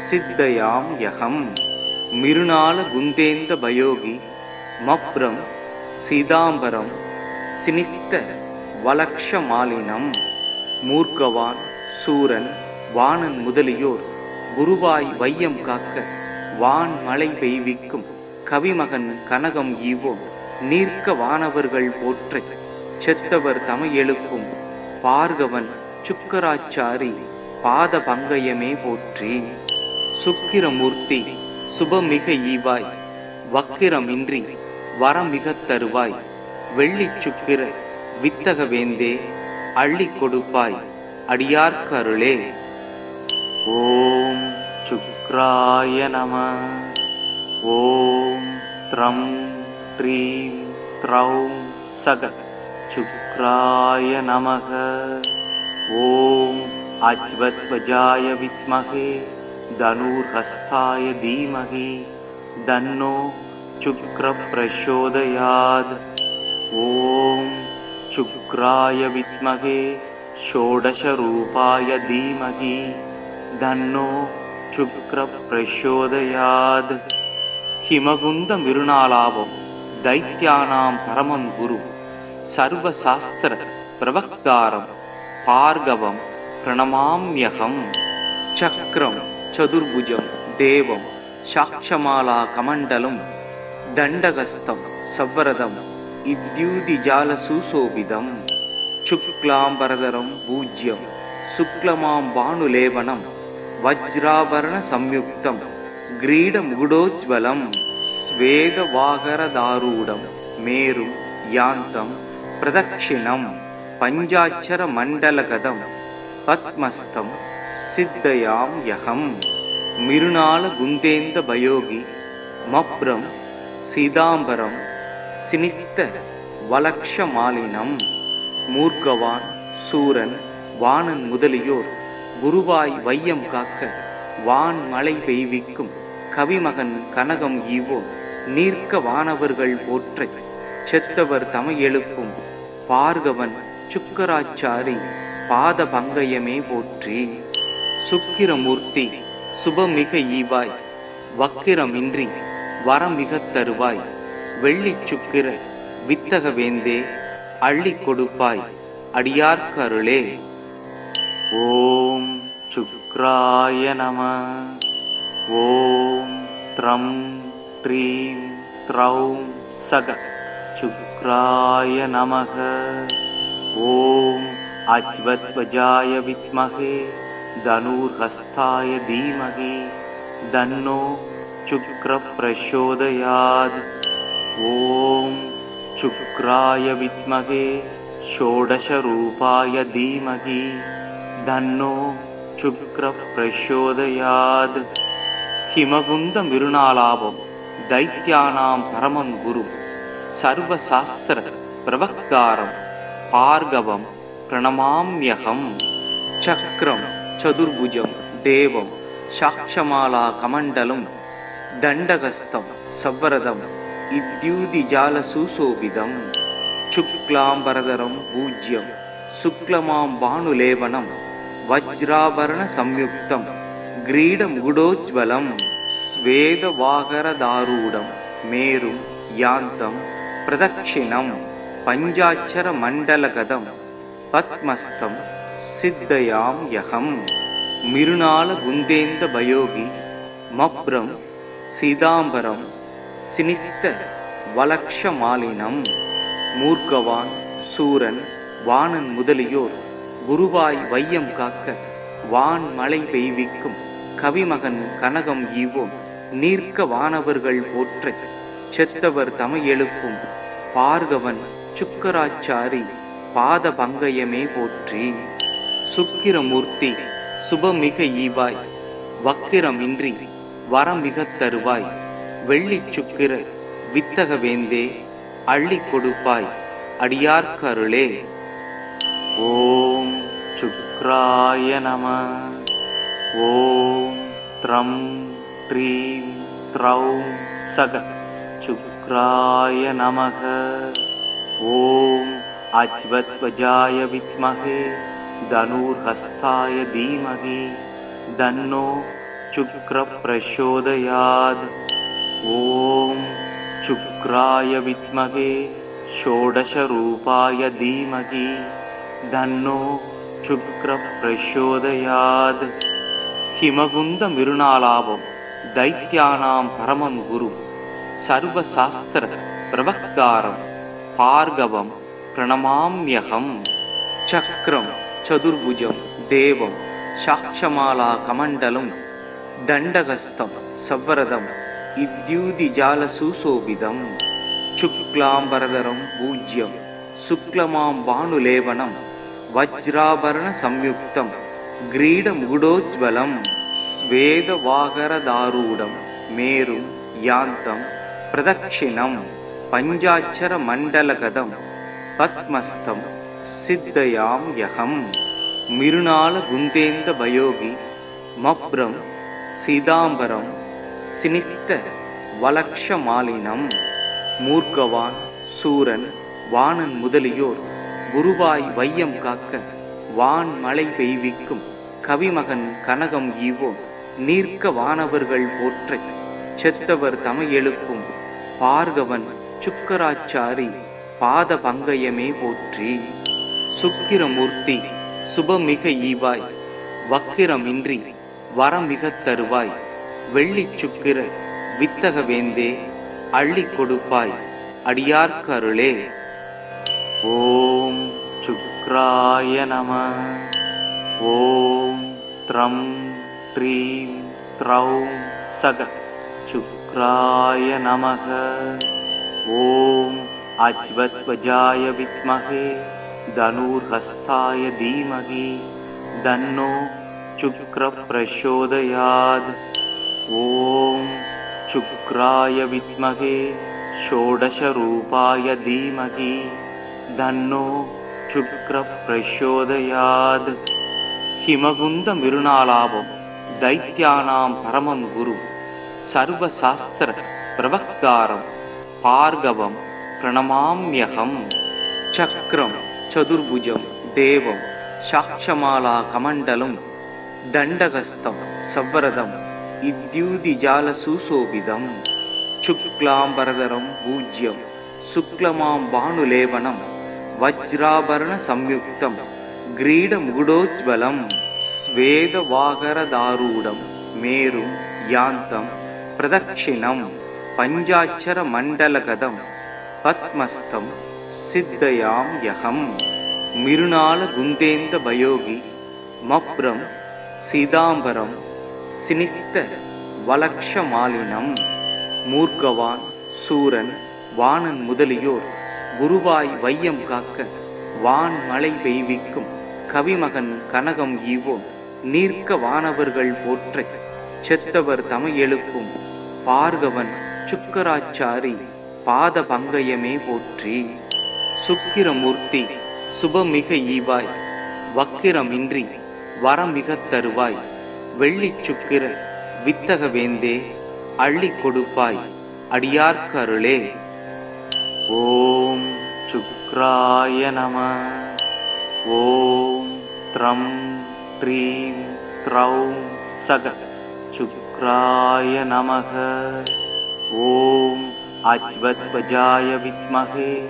சித்தயாம் யகம். மிருணால குந்தேந்த பயோகி மப்ரம் சீதாம்பரம் சினித்த வலக்ஷமாலினம். மூர்க்கவான் சூரன் வாணன் முதலியோர் குருவாய் வையம் காக்க வான் மழை பெய்விக்கும் கவிமகன் கனகம் ஈவோன் நீர்க்க வானவர்கள் போற்றச் செத்தவர் தமை எழுப்பும் பார்கவன் சுக்கராச்சாரி பாத பங்கயமே போற்றி. சுக்கிரமூர்த்தி சுபமிக ஈவாய் வக்கிரமின்றி வரமிகத் தருவாய் வெள்ளிச் சுக்கிர வித்தக வேந்தே அள்ளி கொடுப்பாய் அடியார்க்கு அருளே. ஓம் சுக்ராய நம. ஓம் த்ரம் ட்ரீம் த்ரௌம் சக சுக்ராய நமக. ஓம் அஜ்வத்வஜாய வித்மகே தனுர்ஹஸ்தாய தீமகி தன்னோ சுக்ர பிரசோதயாத். ஓம் சுக்ராய வித்மகே ஷோடச ரூபாய தீமகி தன்னோ சுக்ர பிரசோதயாத். ஹிமகுந்த மிருணாலாபம் தைத்யானாம் பரமம் குரு சர்வசாஸ்திர பிரவக்தாரம் பார்கவம் பிரணமாம்யகம். சக்ரம் சதுர்புஜம் தேவம் சாக்ஷமாலா கமண்டலம் தண்டகஸ்தம் சவரதம் இத்யூதிஜால சுசோபிதம். சுக்லாம்பரதரம் பூஜ்யம் சுக்லமாம் பானுலேவனம் வஜ்ராபரண சம்யுக்தம் கிரீட முகுடோஜ்வலம் ஸ்வேத வாகரதாரூடம் மேரும் யாந்தம் பிரதக்ஷிணம் பஞ்சாட்சர மண்டலகதம் பத்மஸ்தம் சித்தயாம் யகம். மிருணால குந்தேந்த பயோகி மப்ரம் சீதாம்பரம் சினித்த வலக்ஷமாலினம். மூர்க்கவான் சூரன் வாணன் முதலியோர் குருவாய் வையம் காக்க வான் மழை பெய்விக்கும் கவிமகன் கனகம் ஈவோன் நீர்க்க வானவர்கள் போற்றச் செத்தவர் தமை எழுப்பும் பார்கவன் சுக்கராச்சாரி பாத பங்கயமே போற்றி. சுக்கிரமூர்த்தி சுபமிக ஈவாய் வக்கிரமின்றி வரமிகத் தருவாய் வெள்ளிச் சுக்கிர வித்தக வேந்தே அள்ளி கொடுப்பாய் அடியார்க்கு அருளே. ஓம் சுக்ராய நம. ஓம் த்ரம் ட்ரீம் த்ரௌம் சக சுக்ராய நமக. ஓம் அஜ்வத்வஜாய வித்மகே தனுர்ஹஸ்தாய தீமகி தன்னோ சுக்ர பிரசோதயாத். ஓம் சுக்ராய வித்மகே षोडशरूपाय धीमहि तन्नो शुक्रः प्रचोदयात् हिमगुन्दमिरुणालाभं दैत्यानां परमं गुरुं सर्वशास्त्रप्रवक्तारं भार्गवं प्रणमाम्यहम् चक्रं चतुर्भुजं देवं साक्षमालाकमण्डलं दण्डहस्तं सवरदम् इद्युदिजालसुशोभितं शुक्लाम्बरधरं पूज्यं शुक्लमां भानुलेपनं वज्राभरणसंयुक्तं ग्रीडमुकुटोज्ज्वलं स्वेदवागरदारूढं मेरुं यान्तं प्रदक्षिणं पञ्चाक्षरमण्डलगतं पद्मस्थं सिद्धयाम्यहम् मिरुणालगुन्देन्दभयोगी मभ्रं सीताम्बरं सिनिक्तवलक्षमालिनं मूर्खवान् சூரன் வாணன் முதலியோர் குருவாய் வையம் காக்க வான் மழை பெய்விக்கும் கவிமகன் கனகம் ஈவோம் நீர்க்க வானவர்கள் போற்ற செத்தவர் தமை எழுப்பும் பார்கவன் சுக்கராச்சாரி பாத பங்கயமே போற்றி. சுக்கிரமூர்த்தி சுபமிக ஈவாய் வக்கிரமின்றி வரமிக தருவாய் வெள்ளிச் சுக்கிர வித்தக வேந்தே அள்ளி கொடுப்பாய் அடியார்க்கருளே. ஓம் சுக்ராய நம. ஓம் த்ரம் ட்ரீம் த்ரௌம் சக சுக்ராய நமக. ஓம் அஜ்வத்வஜாய வித்மஹே தனுர்ஹஸ்தாய தீமஹி தன்னோ சுக்ர பிரச்சோதயாத். ஓம் சுக்ராய வித்மஹே षोडशरूपाय धीमहि तन्नो शुक्र प्रचोदयात् हिमगुन्दमिरुणालाभं दैत्यानां परमं गुरुं सर्वशास्त्रप्रवक्तारं भार्गवं प्रणमाम्यहम् चक्रं चतुर्भुजं देवं साक्षमालाकमण्डलं दण्डहस्तं सवरदम् इद्युदिजालसुशोभितम् शुक्लाम्बरधरं पूज्यं शुक्लमां भानुलेपनं वज्राभरणसंयुक्तं ग्रीडमुकुटोज्ज्वलं स्वेदवागरदारूढं मेरुं यान्तं प्रदक्षिणं पञ्चाक्षरमण्डलगतं पद्मस्थं सिद्धयाम्यहम् मिरुणालगुन्देन्दभयोगी मभ्रं सीताम्बरं सिनिक्तवलक्षमालिनं மூர்க்கவான் சூரன் வாணன் முதலியோர் குருவாய் வையம் காக்க வான் மழை பெய்விக்கும் கவிமகன் கனகம் ஈவோம் நீர்க்க வானவர்கள் போற்ற செத்தவர் தமை எழுப்பும் பார்கவன் சுக்கராச்சாரி பாத பங்கயமே போற்றி. சுக்கிரமூர்த்தி சுபமிக ஈவாய் வக்கிரமின்றி வரமிக தருவாய் வெள்ளிச் சுக்கிர வித்தக வேந்தே அள்ளி கொடுப்பாய் அடியார்க்கருளே. ஓம் சுக்ராய நம. ஓம் த்ரம் ட்ரீம் த்ரௌம் சக சுக்ராய நமக. ஓம் அஜ்வத்வஜாய வித்மஹே தனுர்ஹஸ்தாய தீமஹி தன்னோ சுக்ர பிரச்சோதயாத். ஓம் शुक्राय विद्महे षोडशरूपाय धीमहि तन्नो शुक्र प्रचोदयात् हिमगुन्दमिरुणालाभं दैत्यानां परमं गुरुं सर्वशास्त्रप्रवक्तारं भार्गवं प्रणमाम्यहम् चक्रं चतुर्भुजं देवं साक्षमालाकमण्डलं दण्डहस्तं सवरदम् इद्युदिजालसुशोभितं शुक्लाम्बरधरं पूज्यं शुक्लमां भानुलेपनं वज्राभरणसंयुक्तं ग्रीडमुकुटोज्ज्वलं स्वेदवागरदारूढं मेरुं यान्तं प्रदक्षिणं पञ्चाक्षरमण्डलगतं पद्मस्थं सिद्धयाम्यहम् मिरुणालगुन्देन्दभयोगी मभ्रं सीताम्बरं सिनिक्तवलक्षमालिनं மூர்க்கவான் சூரன் வாணன் முதலியோர் குருவாய் வையம் காக்க வான் மழை பெய்விக்கும் கவிமகன் கனகம் ஈவோன் நீர்க்க வானவர்கள் போற்றச் செத்தவர் தமை எழுப்பும் பார்கவன் சுக்கராச்சாரி பாத பங்கயமே போற்றி. சுக்கிரமூர்த்தி சுபமிக ஈவாய் வக்கிரமின்றி வரமிகத் தருவாய் வெள்ளிச் சுக்கிர வித்தக வேந்தே அள்ளிக் கொடுப்பாய் அடியார்க்கு அருளே. ஓம் சுக்ராய நம. ஓம் த்ரம் ப்ரீம் த்ரௌம் சக சுக்ராய நமக. ஓம் அஜ்வத்வஜாய வித்மகே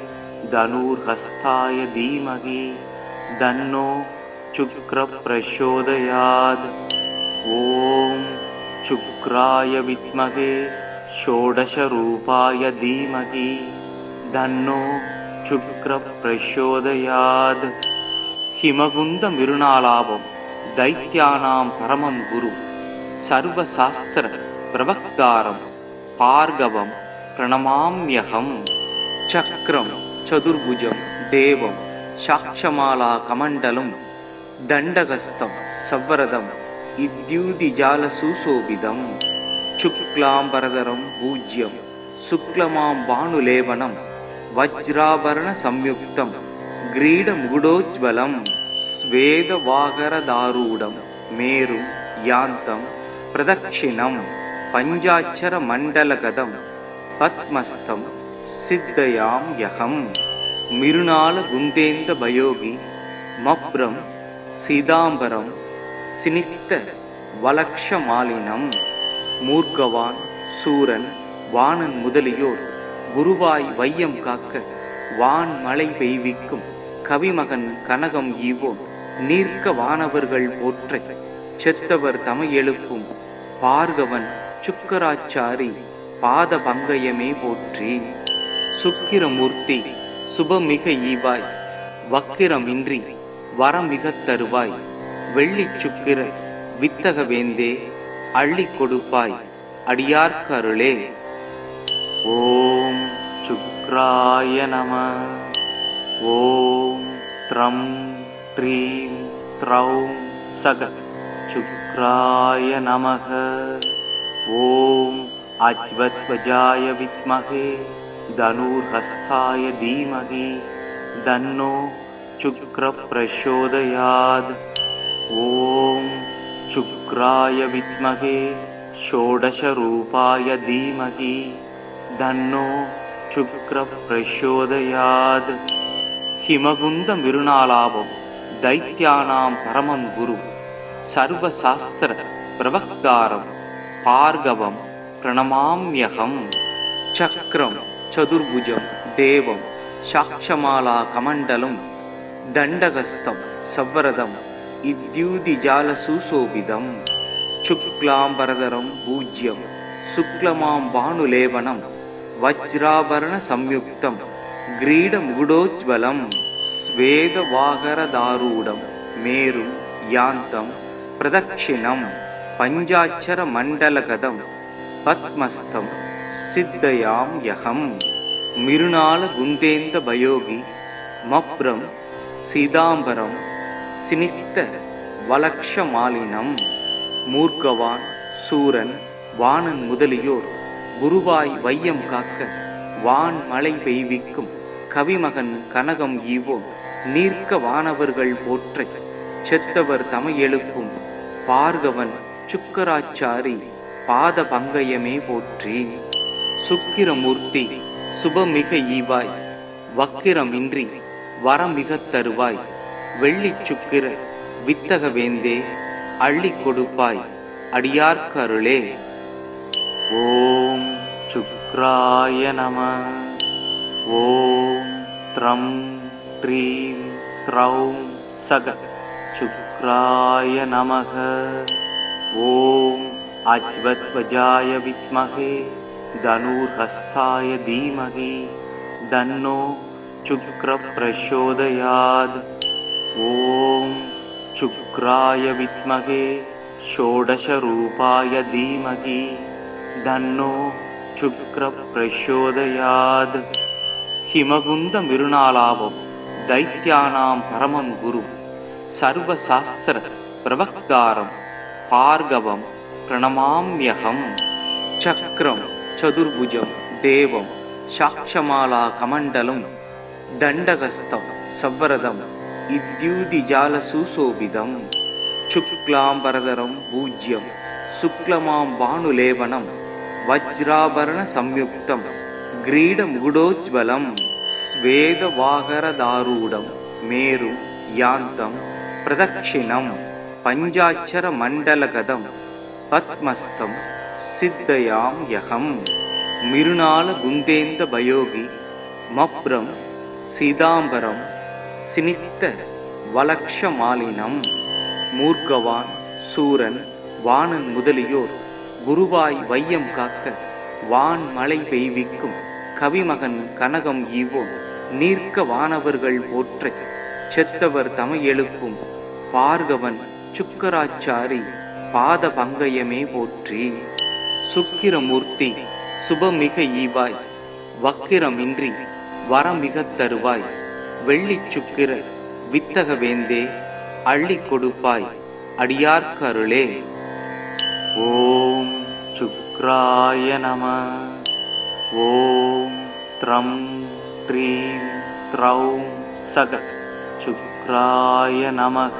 தனுர்ஹஸ்தாய தீமகி தன்னோ சுக்ர பிரசோதயாத். ஓம் சுக்ராய வித்மகே ஷோடச ரூபாய தீமகி தன்னோ சுக்ர பிரசோதயாத். ஹிமகுந்த மிருணாலாபம் தைத்யானாம் பரமம் குரு சர்வசாஸ்திர பிரவக்தாரம் பார்கவம் பிரணமாம்யகம். சக்ரம் சதுர்புஜம் தேவம் சாக்ஷமாலா கமண்டலம் தண்டகஸ்தம் சவ்வரதம் இத்யூதிஜால சுசோபிதம். சுக்லாம்பரதரம் பூஜ்யம் சுக்லமாம் பானுலேவனம் வஜ்ராபரண சம்யுக்தம் கிரீட முகுடோஜ்வலம் ஸ்வேதவாகரதாரூடம் மேரும் யாந்தம் பிரதக்ஷிணம் பஞ்சாட்சர மண்டலகதம் பத்மஸ்தம் சித்தயாம் யகம். மிருணால குந்தேந்த பயோகி மப்ரம் சீதாம்பரம் சினித்த வலக்ஷமாலினம். மூர்க்கவான் சூரன் வாணன் முதலியோர் குருவாய் வையம் காக்க வான் மழை பெய்விக்கும் கவிமகன் கனகம் ஈவோன் நீர்க்க வானவர்கள் போற்றச் செத்தவர் தமை எழுப்பும் பார்கவன் சுக்கராச்சாரி பாத பங்கயமே போற்றி. சுக்கிரமூர்த்தி சுபமிக ஈவாய் வக்கிரமின்றி வரமிகத் தருவாய் வெள்ளிச் சுக்கிர வித்தக வேந்தே அள்ளிக் கொடுப்பாய் அடியார்க்கு அருளே. ஓம் சுக்ராய நம. ஓம் த்ரம் ப்ரீம் த்ரௌம் சக சுக்ராய நமக. ஓம் அஜ்வத்வஜாய வித்மகே தனுர்ஹஸ்தாய தீமகி தன்னோ சுக்ர பிரசோதயாத். ஓம் சுக்ராய வித்மகே ஷோடச ரூபாய தீமகி தன்னோ சுக்ர பிரசோதயாத். ஹிமகுந்த மிருணாலாபம் தைத்யானாம் பரமம் குரு சர்வசாஸ்திர பிரவக்தாரம் பார்கவம் பிரணமாம்யகம். சக்ரம் சதுர்புஜம் தேவம் சாக்ஷமாலா கமண்டலம் தண்டகஸ்தம் சவ்வரதம் இத்யூதிஜால சுசோபிதம். சுக்லாம்பரதரம் பூஜ்யம் சுக்லமாம் பானுலேவனம் வஜ்ராபரண சம்யுக்தம் கிரீட முகுடோஜ்வலம் ஸ்வேதவாகரதாரூடம் மேரும் யாந்தம் பிரதக்ஷிணம் பஞ்சாட்சர மண்டலகதம் பத்மஸ்தம் சித்தயாம் யகம். மிருணால குந்தேந்த பயோகி மப்ரம் சீதாம்பரம் சினித்த வலக்ஷமாலினம். மூர்க்கவான் சூரன் வாணன் முதலியோர் குருவாய் வையம் காக்க வான் மழை பெய்விக்கும் கவிமகன் கனகம் ஈவோன் நீர்க்க வானவர்கள் போற்றச் செத்தவர் தமை எழுப்பும் பார்கவன் சுக்கராச்சாரி பாத பங்கயமே போற்றி. சுக்கிரமூர்த்தி சுபமிக ஈவாய் வக்கிரமின்றி வரமிகத் தருவாய் வெள்ளிச் சுக்கிர வித்தக வேந்தே அள்ளிக் கொடுப்பாய் அடியார்க்கு அருளே. ஓம் சுக்ராய நம. ஓம் த்ரம் ப்ரீம் த்ரௌம் சக சுக்ராய நமக. ஓம் அஜ்வத்வஜாய வித்மகே தனுர்ஹஸ்தாய தீமகி தன்னோ சுக்ர பிரசோதயாத். ஓம் சுக்ராய வித்மகே ஷோடச ரூபாய தீமகி தன்னோ சுக்ர பிரசோதயாத். ஹிமகுந்த மிருணாலாபம் दैत्यानां परमं गुरुं सर्वशास्त्र प्रवक्तारं भार्गवं प्रणमाम्यहम्। चक्रं चतुर्भुजं देवं साक्षमालाकमण्डलं दण्डहस्तं सवरदं इद्युदिजालसुशोभितं शुक्लाम्बरधरं पूज्यं शुक्लमां भानुलेपनं वज्राभरणसंयुक्तं ग्रीडमुकुटोज्ज्वलं श्वेतवागरदारूढं मेरुं यान्तं प्रदक्षिणं पञ्चाक्षरमण्डलगतं पद्मस्थं सिद्धयाम्यहम्। मिरुनालगुन्देन्दभयोगी मप्रं सीताम्बरं सिनिग्ध वलक्षमालिनं मूर्खवान् சூரன் வாணன் முதலியோர் குருவாய் வையம் காக்க வான் மழை பெய்விக்கும் கவிமகன் கனகம் ஈவோன் நீர்க்க வானவர்கள் போற்ற செத்தவர் தமை எழுப்பும் பார்கவன் சுக்கராச்சாரி பாத பங்கயமே போற்றி. சுக்கிரமூர்த்தி சுபமிக ஈவாய் வக்கிரமின்றி வரமிக தருவாய் வெள்ளிச் சுக்கிர வித்தக வேந்தே அள்ளி கொடுப்பாய் அடியார்க்கருளே. ஓம் சுக்ராய நம. ஓம் த்ரம் த்ரீம் த்ரௌம் சக சுக்ராய நமக.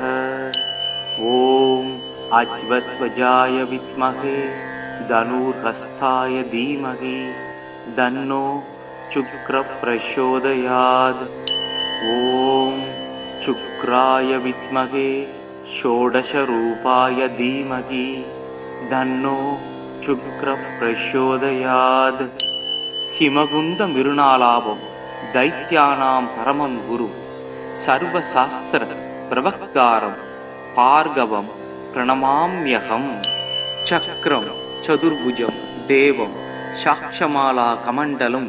ஓம் அஜ்வத்வஜாய வித்மகே தனுர்ஹஸ்தாய தீமகி தன்னோ சுக்ர பிரசோதயாத். ஓம் சுக்ராய வித்மகே ஷோடசரூபாய தீமகி தன்னோ சுக்ர பிரசோதயாத். ஹிமகுந்த மிருணாலாபம் दैत्यानां परमं गुरु सर्वशास्त्र प्रवक्तारं भार्गवं प्रणमाम्यहम्. चक्रं चतुर्भुजं देवं साक्षमालाकमण्डलं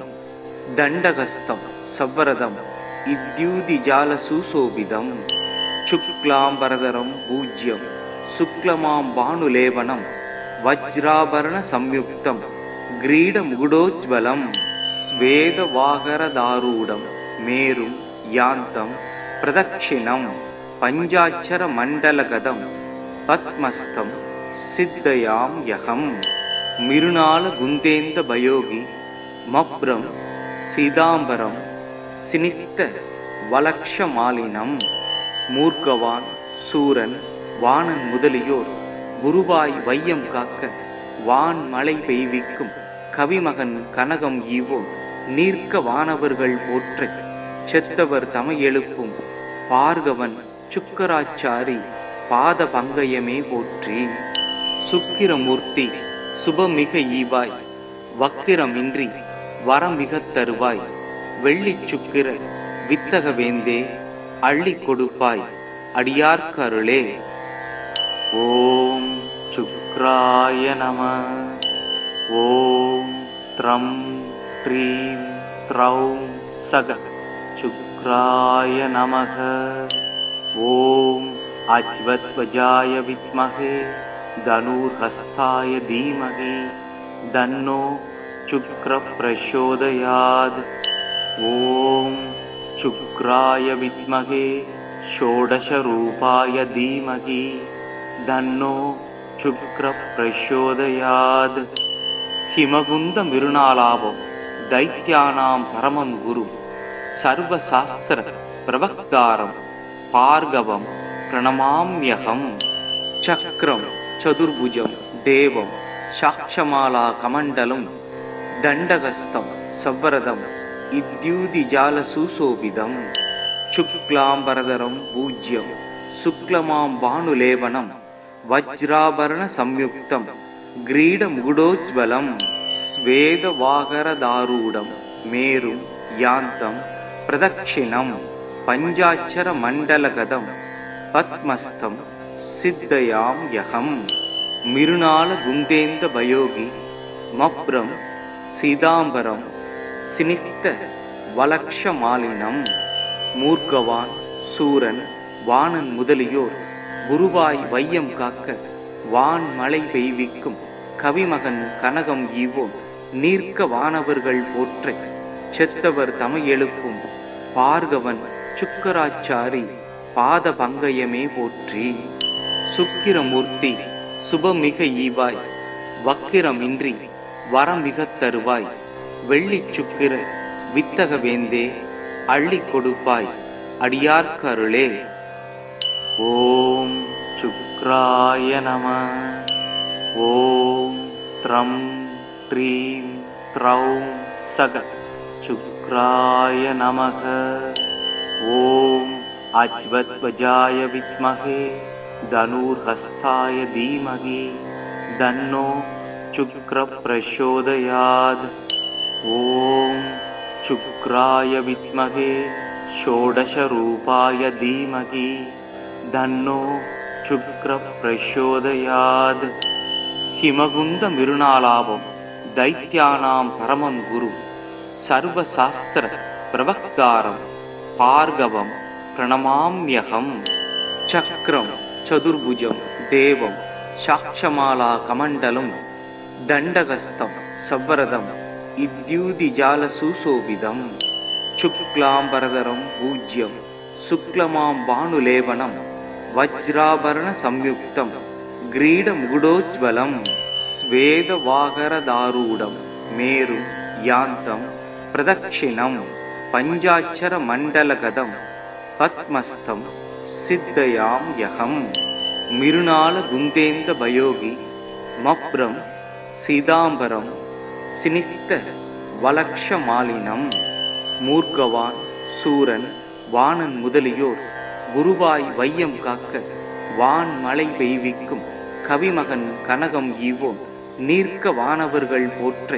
दण्डहस्तं सवरदं इद्युदिजालसुशोभितं शुक्लाम्बरधरं पूज्यं शुक्लमां भानुलेपनं वज्राभरणसंयुक्तं ग्रीडमुकुटोज्ज्वलं श्वेतवागरदारूढं मेरुं यान्तं प्रदक्षिणं पञ्चाक्षरमण्डलगतं पद्मस्थं सिद्धयाम्यहम्. मिरुनालगुन्देन्दभयोगी मप्रं सीताम्बरं सिनिग्ध वलक्षमालिनं मूर्खवान् சூரன் வாணன் முதலியோர் குருவாய் வையம் காக்க வான் மழை பெய்விக்கும் கவிமகன் கனகம் ஈவோன் நீர்க்க வானவர்கள் போற்ற செத்தவர் தமை எழுப்பும் பார்கவன் சுக்கராச்சாரி பாத பங்கயமே போற்றி. சுக்கிரமூர்த்தி சுபமிக ஈவாய் வக்கிரமின்றி வரமிக தருவாய் வெள்ளிச் சுக்கிர வித்தக வேந்தே அள்ளி கொடுப்பாய் அடியார்க்கருளே. ஓம் சுக்ராய நம. ஓம் த்ரம் த்ரீம் த்ரௌம் சக சுக்ராய நமக. ஓம் அஜ்வத்வஜாய வித்மகே தனுர்ஹஸ்தாய தீமகி தன்னோ சுக்ர பிரசோதயாத். ஓம் சுக்ராய வித்மகே ஷோடசரூபாய தீமகி தன்னோ சுக்ர பிரசோதயாத். ஹிமகுந்த மிருணாலாபம் दैत्यानां परमं गुरु सर्वशास्त्र प्रवक्तारं भार्गवं प्रणमाम्यहम्. चक्रं चतुर्भुजं देवं साक्षमालाकमण्डलं दण्डहस्तं सवरदं इद्युदिजालसुशोभितं शुक्लाम्बरधरं पूज्यं शुक्लमां भानुलेपनं वज्राभरणसंयुक्तं ग्रीडमुकुटोज्ज्वलं श्वेतवागरदारूढं मेरुं यान्तं प्रदक्षिणं पञ्चाक्षरमण्डलगतं पद्मस्थं सिद्धयाम्यहम्. मिरुनालगुन्देन्दभयोगी मप्रं सीताम्बरं सिनिग्ध वलक्षमालिनं मूर्खवान् சூரன் வாணன் முதலியோர் குருவாய் வையம் காக்க வான் மழை பெய்விக்கும் கவிமகன் கனகம் ஈவோன் நீர்க்க வானவர்கள் போற்ற செத்தவர் தமை எழுப்பும் பார்கவன் சுக்கராச்சாரி பாத பங்கயமே போற்றி. சுக்கிரமூர்த்தி சுபமிக ஈவாய், வக்கிரமின்றி வரமிகத் தருவாய், வெள்ளிச் சுக்கிர வித்தக வேந்தே அள்ளி கொடுப்பாய், அடியார்க்கருளே. ஓம் சுக்ராய நம. ஓம் த்ரம் த்ரீம் த்ரௌம் சக சுக்ராய நமக. ஓம் அஜ்வத்வஜாய வித்மஹே தனுர்ஹஸ்தாய தீமஹி தன்னோ சுக்ர பிரசோதயாத். ஓம் சுக்ராய வித்மஹே ஷோடச ரூபாய தீமஹி தன்னோ சுக்ர பிரசோதயாத். ஹிமகுந்த மிருணாலாபம் தைத்யானாம் பரமம் குரு சர்வசாஸ்திர பிரவக்தாரம் பார்கவம் பிரணமாம்யகம். சக்ரம் சதுர்புஜம் தேவம் சாட்சமாலா கமண்டலம் தண்டகஸ்தம் சவ்வரதம் இத்யூதிஜால சுசோபிதம். சுக்லாம்பரதரம் பூஜ்யம் சுக்லமாம் பானுலேபனம் வஜ்ராபரண சம்யுக்தம் கிரீட முகுடோஜ்வலம். ஸ்வேதவாகரதாரூடம் மேரு யாந்தம் பிரதக்ஷிணம் பஞ்சாட்சர மண்டலகதம் பத்மஸ்தம் சித்தயாம் யகம். மிருணால குந்தேந்த பயோகி மப்ரம் சீதாம்பரம் சினித்த வலக்ஷமாலினம். மூர்க்கவான் சூரன் வாணன் முதலியோர் குருவாய் வையம் காக்க வான் மலை பெய்விக்கும் கவிமகன் கனகம் ஈவோன் நீர்க்க வானவர்கள் போற்ற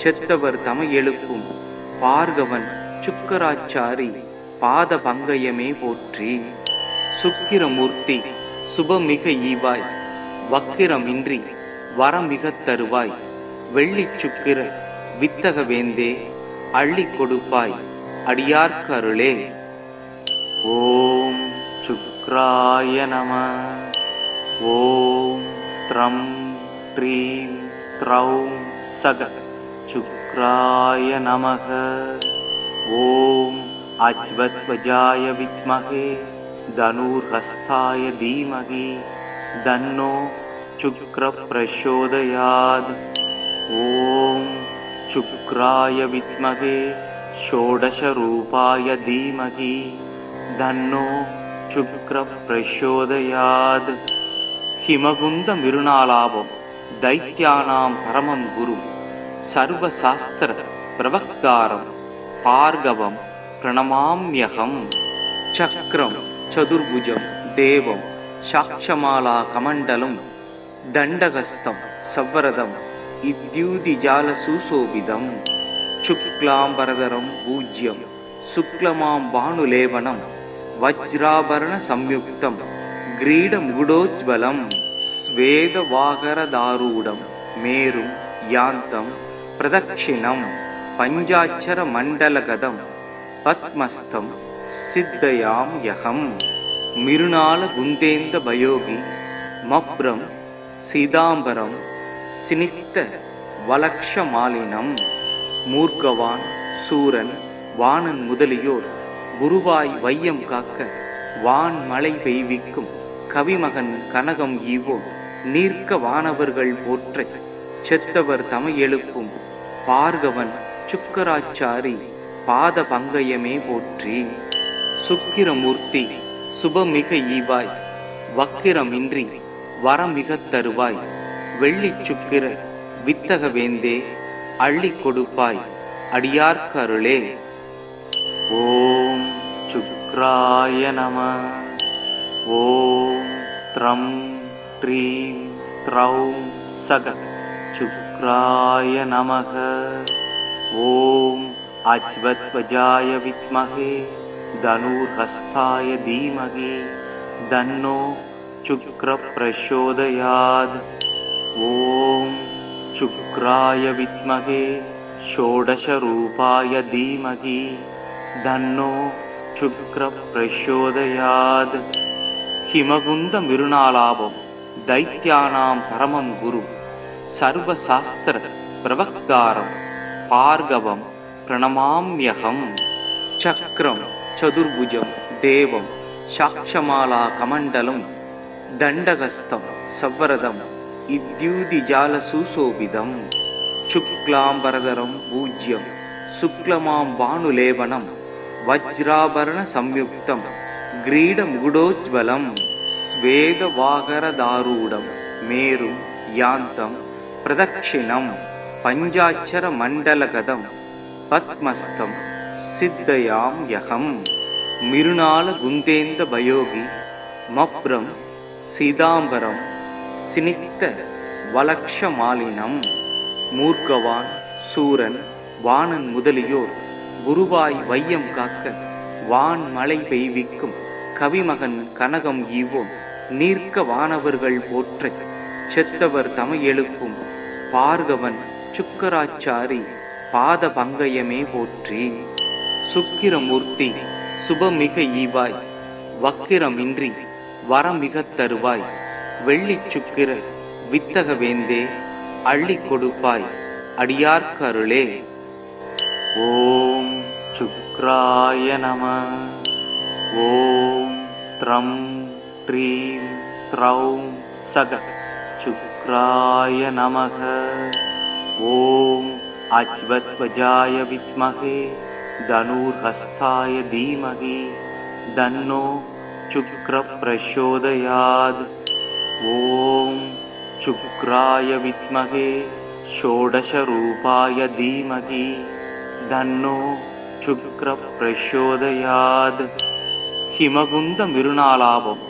செத்தவர் தமை எழுப்பும் பார்கவன் சுக்கராச்சாரி பாத பங்கயமே போற்றி. சுக்கிரமூர்த்தி சுபமிக ஈவாய், வக்கிரமின்றி வரமிகத் தருவாய், வெள்ளிச் சுக்கிர வித்தக வேந்தே அள்ளி கொடுப்பாய், அடியார்க்கருளே. ஓம் சுக்ராய நம. ஓம் த்ரம் த்ரீம் த்ரௌம் சக சுக்ராய நமக. ஓம் அஜ்வத்வஜாய வித்மஹே தனுர்ஹஸ்தாய தீமஹி தன்னோ சுக்ர பிரசோதயாத். ஓம் சுக்ராய வித்மஹே ஷோடச ரூபாய தீமஹி தன்னோ சுக்ர பிரசோதயாத். ஹிமகுந்த மிருணாலாபம் தைத்யானாம் பரமம் குரு சர்வசாஸ்திர பிரவக்தாரம் பார்கவம் பிரணமாம்யகம். சக்ரம் சதுர்புஜம் தேவம் சாட்சமாலா கமண்டலம் தண்டகஸ்தம் சவ்வரதம் இத்யூதிஜால சுசோபிதம். சுக்லாம்பரதரம் பூஜ்யம் சுக்லமாம் பானுலேபனம் வஜ்ராபரண சம்யுக்தம் கிரீட முகுடோஜ்வலம். ஸ்வேதவாகரதாரூடம் மேரும் யாந்தம் பிரதக்ஷிணம் பஞ்சாட்சர மண்டலகதம் பத்மஸ்தம் சித்தயாம் யகம். மிருணால குந்தேந்த பயோகி மப்ரம் சீதாம்பரம் சினித்த வலக்ஷமாலினம். மூர்க்கவான் சூரன் வாணன் முதலியோர் குருவாய் வையம் காக்க வான் மலை பெய்விக்கும் கவிமகன் கனகம் ஈவோன் நீர்க்க வானவர்கள் போற்ற செத்தவர் தமை எழுப்பும் பார்கவன் சுக்கராச்சாரி பாத பங்கயமே போற்றி. சுக்கிரமூர்த்தி சுபமிக ஈவாய், வக்கிரமின்றி வரமிகத் தருவாய், வெள்ளிச் சுக்கிர வித்தக வேந்தே அள்ளி கொடுப்பாய், அடியார்க்கருளே. ஓம் சுக்ராய நம. ஓம் த்ரம் த்ரீம் த்ரௌம் சக சுக்ராய நமக. ஓம் அஜ்வத்வஜாய வித்மஹே தனுர்ஹஸ்தாய தீமஹி தன்னோ சுக்ர பிரசோதயாத். ஓம் சுக்ராய வித்மஹே ஷோடச ரூபாய தீமஹி தன்னோ சுக்ர பிரசோதயாத். ஹிமகுந்த மிருணாலாபம் தைத்யானாம் பரமம் குரு சர்வசாஸ்திர பிரவக்தாரம் பார்கவம் பிரணமாம்யகம். சக்ரம் சதுர்புஜம் தேவம் சாக்ஷமாலா கமண்டலம் தண்டகஸ்தம் சவ்வரதம் இத்யூதிஜால சுசோபிதம் சுக்லாம்பரதரம் பூஜ்யம் சுக்லமாம் பானுலேபனம் வஜ்ராபரண சம்யுக்தம் கிரீடமுகுடோஜ்வலம் ஸ்வேதவாகரதாரூடம் மேரும் யாந்தம் பிரதக்ஷிணம் பஞ்சாட்சர மண்டலகதம் பத்மஸ்தம் சித்தயாம் யகம் மிருணால குந்தேந்த பயோகி மப்ரம் சீதாம்பரம் சினிக்த வலக்ஷமாலினம் மூர்க்கவான் சூரன் வாணன் முதலியோர் குருவாய் வையம் காக்க வான் மழை பெய்விக்கும் கவிமகன் கனகம் ஈவோன் நீர்க்க வானவர்கள் போற்ற செத்தவர் தமையெழுப்பும் பார்கவன் சுக்கராச்சாரி பாத பங்கயமே போற்றி. சுக்கிரமூர்த்தி சுபமிக ஈவாய் வக்கிரமின்றி வரமிகத் தருவாய் வெள்ளிச் சுக்கிர வித்தக வேந்தே அள்ளி கொடுப்பாய் அடியார்க்கருளே. ஓம் சுக்ராய நம. ஓம் த்ரம் ட்ரீம் த்ரௌம் சக சுக்ராய நமக. ஓம் அஜ்வத்வஜாய வித்மகே தனுர்ஹஸ்தாய தீமகி தன்னோ சுக்ர பிரசோதயாத். ஓம் சுக்ராய வித்மகே ஷோடசரூபாய தீமகி தன்னோ சுக்ர பிரசோதயாத். ஹிமகுந்த மிருணாலாபம்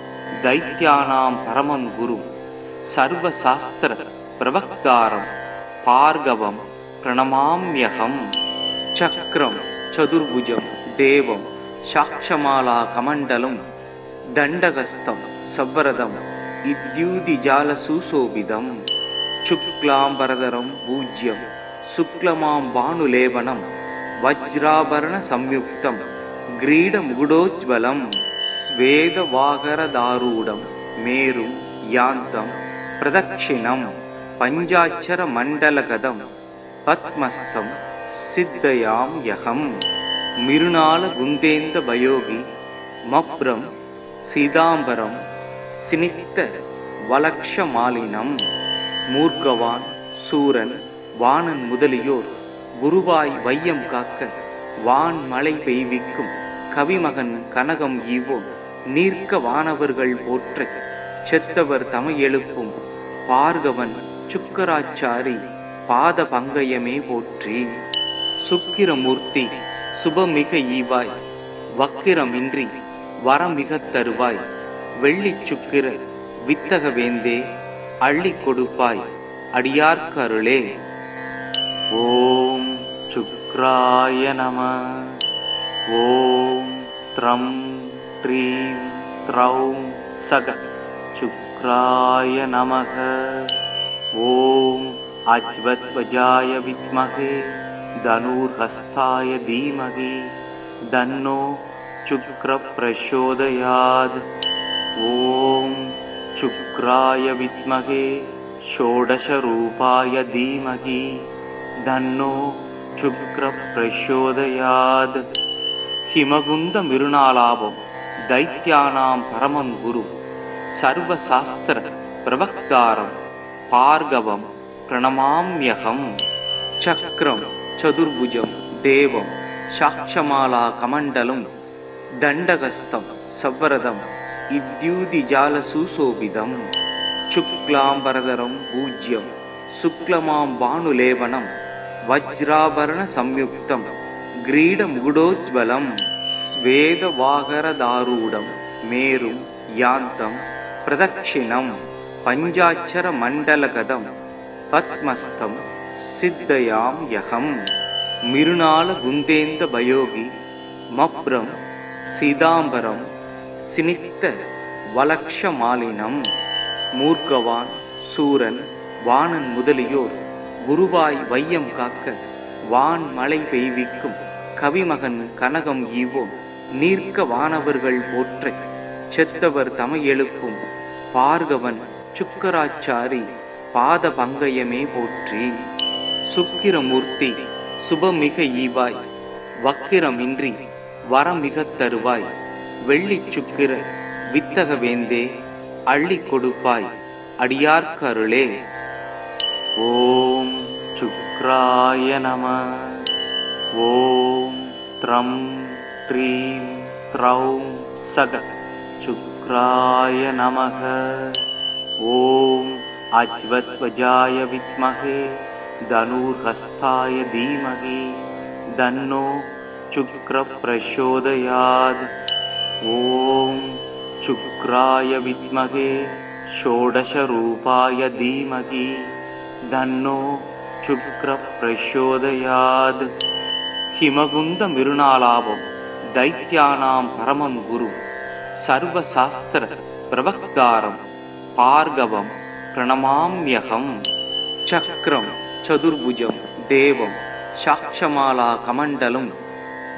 தைத்யானாம் பரமம் குரு சர்வசாஸ்திர பிரவக்தாரம் பார்கவம் பிரணமாம்யகம். சக்ரம் சதுர்புஜம் தேவம் சாக்ஷமாலா கமண்டலம் தண்டகஸ்தம் சவ்வரதம் இத்யூதிஜால சுசோபிதம் சுக்லாம்பரதரம் பூஜ்யம் சுக்லமாம் பானுலேபனம் வஜ்ராபரண சம்யுக்தம் கிரீடமுகுடோஜ்வலம் ஸ்வேதவாகரதாரூடம் மேரும் யாந்தம் பிரதக்ஷிணம் பஞ்சாட்சர மண்டலகதம் பத்மஸ்தம் சித்தயாம் யகம் மிருணால குந்தேந்த பயோகி மப்ரம் சீதாம்பரம் சினிக்த வலக்ஷமாலினம் மூர்க்கவான் சூரன் வாணன் முதலியோர் குருவாய் வையம் காக்க வான் மழை பெய்விக்கும் கவிமகன் கனகம் ஈவோன் நீர்க்க வானவர்கள் போற்ற செத்தவர் தமையெழுப்பும் பார்கவன் சுக்கராச்சாரி பாத பங்கயமே போற்றி. சுக்கிரமூர்த்தி சுபமிக ஈவாய் வக்கிரமின்றி வரமிகத் தருவாய் வெள்ளிச் சுக்கிர வித்தக வேந்தே அள்ளி கொடுப்பாய் அடியார்க்கருளே. ஓம் சுக்ராய நம. ஓம் த்ரம் ட்ரீம் த்ரௌம் சக சுக்ராய நமக. ஓம் அஜ்வத்வஜாய வித்மகே தனுர்ஹஸ்தாய தீமகி தன்னோ சுக்ர பிரசோதயாத். ஓம் சுக்ராய வித்மகே ஷோடசரூபாய தீமகி தன்னோ சுக்ர பிரசோதயாத். ஹிமகுந்த மிருணாலாபம் தைத்யானாம் பரமம் குரு சர்வசாஸ்திர பிரவக்தாரம் பார்கவம் பிரணமாம்யகம். சக்ரம் சதுர்புஜம் தேவம் சாக்ஷமாலா கமண்டலம் தண்டகஸ்தம் சவ்வரதம் இத்யூதிஜால சுசோபிதம் சுக்லாம்பரதரம் பூஜ்யம் சுக்லமாம் பானுலேபனம் வஜ்ராபரண சம்யுக்தம் கிரீடமுகுடோஜ்வலம் ஸ்வேதவாகரதாரூடம் மேரும் யாந்தம் பிரதக்ஷிணம் பஞ்சாட்சர மண்டலகதம் பத்மஸ்தம் சித்தயாம் யகம் மிருணால குந்தேந்த பயோகி மப்ரம் சீதாம்பரம் சினிக்த வலக்ஷமாலினம் மூர்க்கவான் சூரன் வாணன் முதலியோர் குருவாய் வையம் காக்க வான் மழை பெய்விக்கும் கவிமகன் கனகம் ஈவோன் நீர்க்க வானவர்கள் போற்ற செத்தவர் தமையெழுப்பும் பார்கவன் சுக்கராச்சாரி பாத பங்கயமே போற்றி. சுக்கிரமூர்த்தி சுபமிக ஈவாய் வக்கிரமின்றி வரமிகத் தருவாய் வெள்ளிச் சுக்கிர வித்தக வேந்தே அள்ளி கொடுப்பாய் அடியார்க்கருளே. ஓம் சுக்ராய நம. ஓம் த்ரம் த்ரீம் த்ரௌம் சக சுக்ராய நமக. ஓம் அஜ்வத்வஜாய வித்மஹே தனுர்ஹஸ்தாய தீமஹி தன்னோ சுக்ர பிரசோதயாத். ஓம் சுக்ராய வித்மஹே ஷோடச ரூபாய தீமஹி தன்னோ சுக்ர பிரசோதயாத். ஹிமகுந்த மிருணாலாபம் தைத்யானாம் பரமம் குரு சர்வசாஸ்திர பிரவக்தாரம் பார்கவம் பிரணமாம்யகம். சக்ரம் சதுர்புஜம் தேவம் சாக்ஷமாலா கமண்டலம்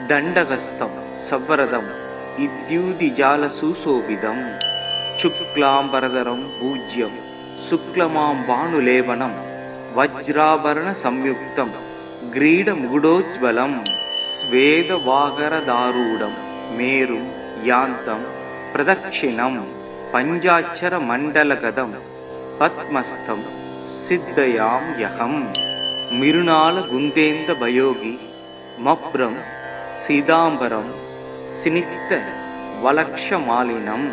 தண்டகஸ்தம் சவ்வரதம் இத்யூதிஜால சுசோபிதம். சுக்லாம்பரதரம் பூஜ்யம் சுக்லமாம் பானுலேபனம் வஜ்ராபரண சம்யுக்தம் கிரீட முகுடோஜ்வலம். ஸ்வேத வாகரதாரூடம் மேரும் யாந்தம் பிரதக்ஷிணம் பஞ்சாட்சர மண்டலகதம் பத்மஸ்தம் சித்தயாம் யகம். மிருணால குந்தேந்த பயோகி மப்ரம் சீதாம்பரம் சினித்த வலக்ஷமாலினம்.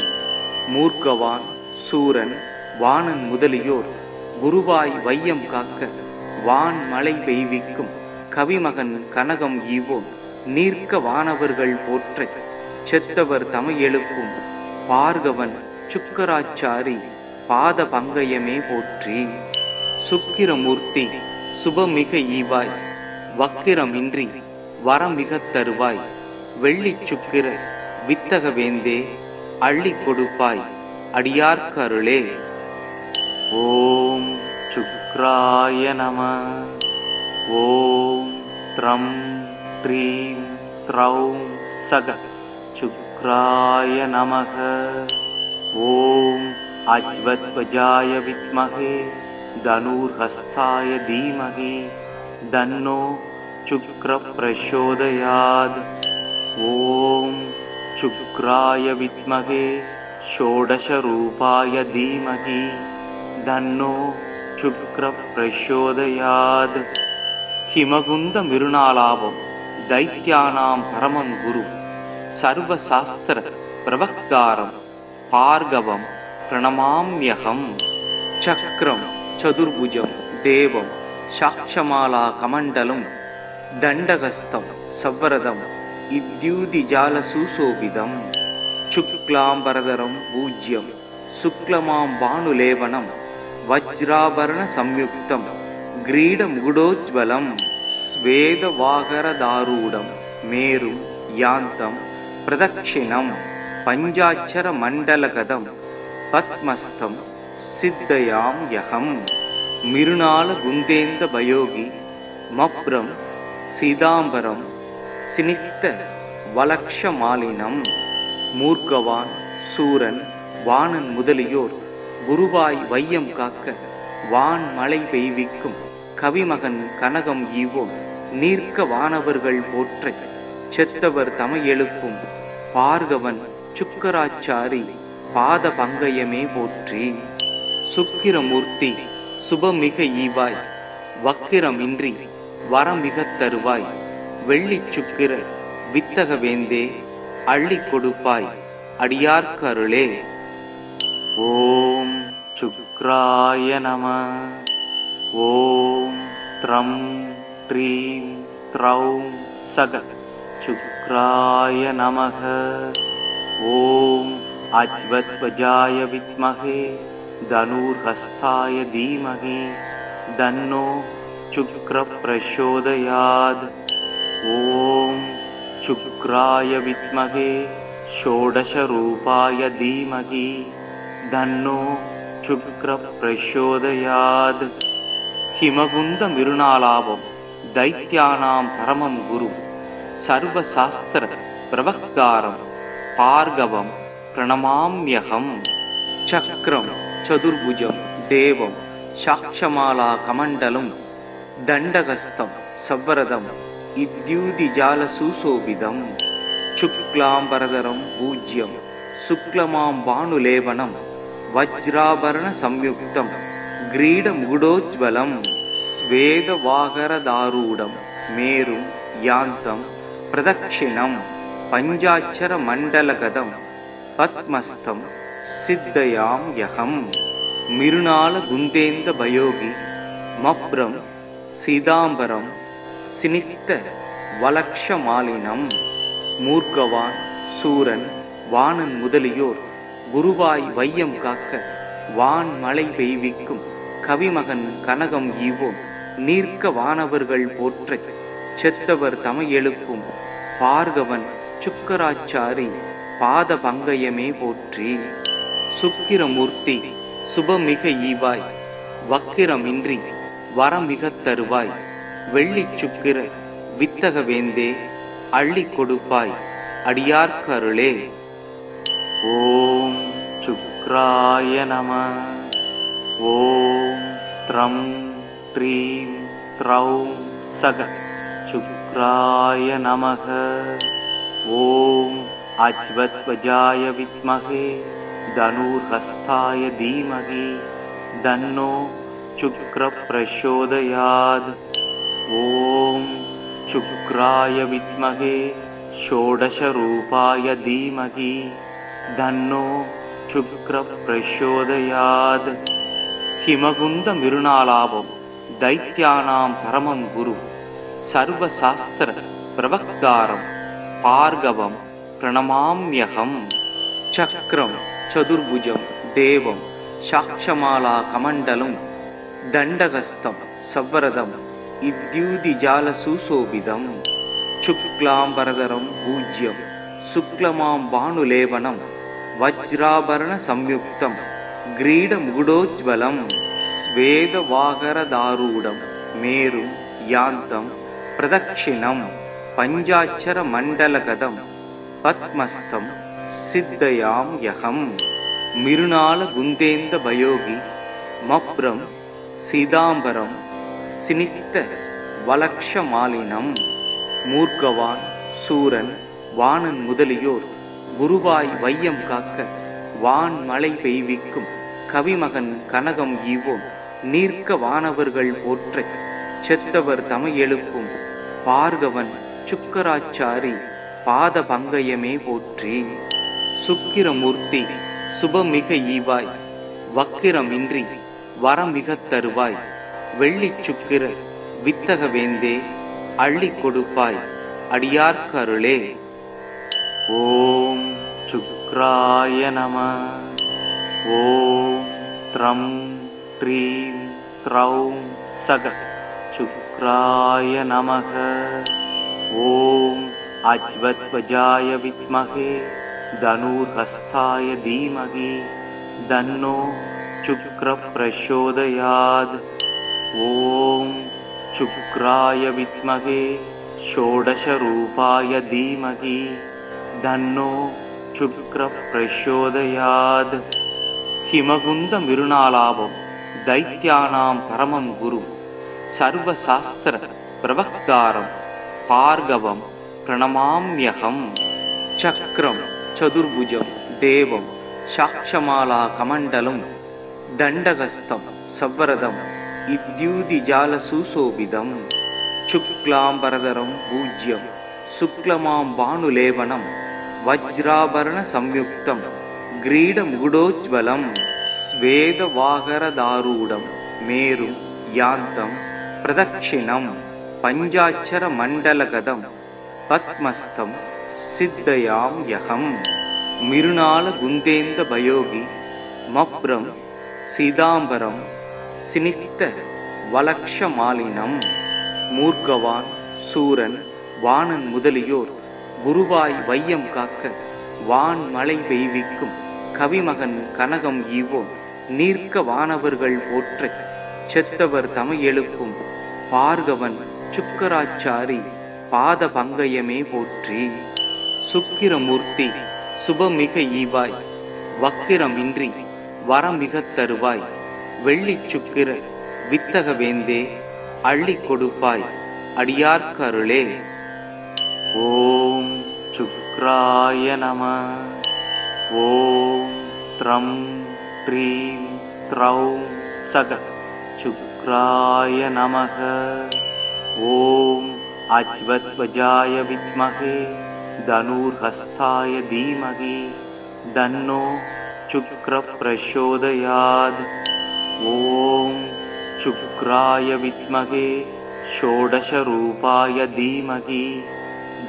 மூர்க்கவான் சூரன் வாணன் முதலியோர் குருவாய் வையம் காக்க வான் மலை பெய்விக்கும் கவிமகன் கனகம் ஈவோன் நீர்க்க வானவர்கள் போற்ற செத்தவர் தமை எழுப்பும் பார்கவன் சுக்கராச்சாரி பாத பங்கயமே போற்றி. சுக்கிரமூர்த்தி சுபமிக ஈவாய் வக்கிரமின்றி வரமிகத் தருவாய் வெள்ளிச் சுக்கிர வித்தக வேந்தே அள்ளி கொடுப்பாய் அடியார்க்கருளே. ஓம் சுக்ராய நம. ஓம் த்ரம் த்ரீம் த்ரௌம் சக சுக்ராய நமக. ஓம் அஜ்வத்வஜாய வித்மஹே தனுர்ஹஸ்தாய தீமஹி தன்னோ சுக்ர பிரசோதயாத். ஓம் சுக்ராய வித்மஹே ஷோடச ரூபாய தீமஹி தன்னோ சுக்ர பிரசோதயாத். ஹிமகுந்த மிருணாலாபம் தைத்யானாம் பரமம் குரு சர்வசாஸ்திர பிரவக்தாரம் பார்கவம் பிரணமாம்யகம். சக்ரம் சதுர்புஜம் தேவம் சாக்ஷமாலா கமண்டலம் தண்டகஸ்தம் சவ்வரதம் இத்யூதிஜால சுசோபிதம். சுக்லாம்பரதரம் பூஜ்யம் சுக்லமாம் பானுலேபனம் வஜ்ராபரண சம்யுக்தம் கிரீட முகுடோஜ்வலம். ஸ்வேத வாகரதாரூடம் மேரும் யாந்தம் பிரதக்ஷிணம் பஞ்சாட்சர மண்டலகதம் பத்மஸ்தம் சித்தயாம் யகம். மிருணால குந்தேந்த பயோகி மப்ரம் சீதாம்பரம் சினித்த வலக்ஷமாலினம். மூர்க்கவான் சூரன் வாணன் முதலியோர் குருவாய் வையம் காக்க வான் மலை பெய்விக்கும் கவிமகன் கனகம் ஈவோன் நீர்க்க வானவர்கள் போற்ற செத்தவர் தமை எழுப்பும் பார்கவன் சுக்கராச்சாரி பாத பங்கயமே போற்றி. சுக்கிரமூர்த்தி சுபமிக ஈவாய் வக்கிரமின்றி வரமிகத் தருவாய் வெள்ளிச் சுக்கிர வித்தக வேந்தே அள்ளி கொடுப்பாய் அடியார்க்கருளே. ஓம் சுக்ராய நம. ஓம் த்ரம் த்ரீம் த்ரௌம் சக சுக்ராய நமக. ஓம் அஜ்வத்வஜாய வித்மஹே தனுர்ஹஸ்தாய தீமஹி தன்னோ சுக்ர பிரசோதயாத். ஓம் சுக்ராய வித்மஹே ஷோடச ரூபாய தீமஹி தன்னோ சுக்ர பிரசோதயாத். ஹிமகுந்த மிருணாலாபம் தைத்யானாம் பரமம் குரு சர்வசாஸ்திர பிரவக்தாரம் பார்கவம் பிரணமாம்யகம். சக்ரம் சதுர்புஜம் தேவம் சாக்ஷமாலா கமண்டலம் தண்டகஸ்தம் சவ்வரதம் இத்யூதிஜால சுசோபிதம். சுக்லாம்பரதரம் பூஜ்யம் சுக்லமாம் பானுலேபனம் வஜ்ராபரண சம்யுக்தம் கிரீட முகுடோஜ்வலம் ஸ்வேதவாகரதாரூடம் மேரும் யாந்தம் பிரதக்ஷிணம் பஞ்சாட்சர மண்டலகதம் பத்மஸ்தம் சித்தயாம் யகம் மிருணால குந்தேந்த பயோகி மப்ரம் சீதாம்பரம் சினித்த வலக்ஷமாலினம் மூர்க்கவான் சூரன் வாணன் முதலியோர் குருவாய் வையம் காக்க வான் மழை பெய்விக்கும் கவிமகன் கனகம் ஈவோம் நீர்க்க வானவர்கள் போற்ற செத்தவர் தமை எழுப்பும் பார்கவன் சுக்கராச்சாரி பாத பங்கயமே போற்றி. சுக்கிரமூர்த்தி சுபமிக ஈவாய் வக்கிரமின்றி வரமிகத் தருவாய் வெள்ளி சுக்கிர வித்தக வேந்தே அள்ளி கொடுப்பாய் அடியார்க்கருளே. ஓம் சுக்ராய நம. ஓம் த்ரம் த்ரீம் த்ரௌம் சக சுக்ராய நமக. ஓம் அஜ்வத்வஜாய வித்மகே தனுர்ஹஸ்தாய தீமகி தன்னோ சுக்ர பிரசோதயாத். ஓம் சுக்ராய வித்மகே ஷோடசரூபாய தீமகி தன்னோ சுக்ர பிரசோதயாத். ஹிமகுந்த மிருணாலாபம் தைத்யானாம் பரமம் குரு சர்வசாஸ்திர பிரவக்தாரம் பார்கவம் பிரணமாம்யகம். சக்ரம் சதுர்புஜம் தேவம் சாக்ஷமாலா கமண்டலம் தண்டகஸ்தம் சவ்வரதம் இத்யூதிஜால சுசோபிதம் சுக்லாம்பரதரம் பூஜ்யம் சுக்லமாம் பானுலேபனம் வஜ்ராபரண சம்யுக்தம் கிரீட முகுடோஜ்வலம் ஸ்வேதவாகரதாரூடம் மேரும் யாந்தம் பிரதக்ஷிணம் பஞ்சாட்சர மண்டலகதம் பத்மஸ்தம் சித்தயாம் யகம் மிருணால குந்தேந்த பயோகி மப்ரம் சீதாம்பரம் சினித்த வலக்ஷமாலினம் மூர்க்கவான் சூரன் வாணன் முதலியோர் குருவாய் வையம் காக்க வான் மழை பெய்விக்கும் கவிமகன் கனகம் ஈவோம் நீர்க்க வானவர்கள் போற்ற செத்தவர் தமை எழுப்பும் பார்கவன் சுக்கராச்சாரி பாத பங்கயமே போற்றி. சுக்கிரமூர்த்தி சுபமிக ஈவாய் வக்கிரமின்றி வரமிகத் தருவாய் வெள்ளி சுக்கிர வித்தக வேந்தே அள்ளி கொடுப்பாய் அடியார்க்கருளே. ஓம் சுக்ராய நம. ஓம் த்ரம் த்ரீம் த்ரௌம் சக சுக்ராய நமக. ஓம் அஜ்வத்வஜாய வித்மகே தனுர்ஹஸ்தாய தீமகி தன்னோ சுக்ர பிரசோதயாத். ஓம் சுக்ராய வித்மகே ஷோடசரூபாய தீமகி தன்னோ சுக்ர பிரசோதயாத். ஹிமகுந்த மிருணாலாபம் தைத்யானாம் பரமம் குரு சர்வசாஸ்திர பிரவக்தாரம் பார்கவம் பிரணமாம்யகம். சக்ரம் சதுர்புஜம் தேவம் சாக்ஷமாலா கமண்டலம் தண்டகஸ்தம் சவ்வரதம் இத்யூதிஜால சுசோபிதம் சுக்லாம்பரதரம் பூஜ்யம் சுக்லமாம் பானுலேபனம் வஜ்ராபரண சம்யுக்தம் கிரீட முகுடோஜ்வலம் ஸ்வேதவாகரதாரூடம் மேரும் யாந்தம் பிரதக்ஷிணம் பஞ்சாட்சர மண்டலகதம் பத்மஸ்தம் சித்தயாம் யகம் மிருணால குந்தேந்த பயோகி மப்ரம் சீதாம்பரம் சினித்த வலக்ஷமாலினம் மூர்க்கவான் சூரன் வாணன் முதலியோர் குருவாய் வையம் காக்க வான் மழை பெய்விக்கும் கவிமகன் கனகம் ஈவோம் நீர்க்க வானவர்கள் போற்ற செத்தவர் தமை எழுப்பும் பார்கவன் சுக்கராச்சாரி பாத பங்கயமே போற்றி. சுக்கிரமூர்த்தி சுபமிக ஈவாய் வக்கிரமின்றி வரமிகத் தருவாய் வெள்ளி சுக்கிர வித்தக வேந்தே அள்ளி கொடுப்பாய் அடியார்க்கருளே. ஓம் சுக்ராய शुक्राय नमः। ॐ त्रं त्रीं त्रौं सग शुक्राय नमः। ॐ अज्वद्वजाय विद्महे धनुर्हस्ताय धीमहि तन्नो शुक्रः प्रचोदयात्। ॐ शुक्राय विद्महे षोडशरूपाय धीमहि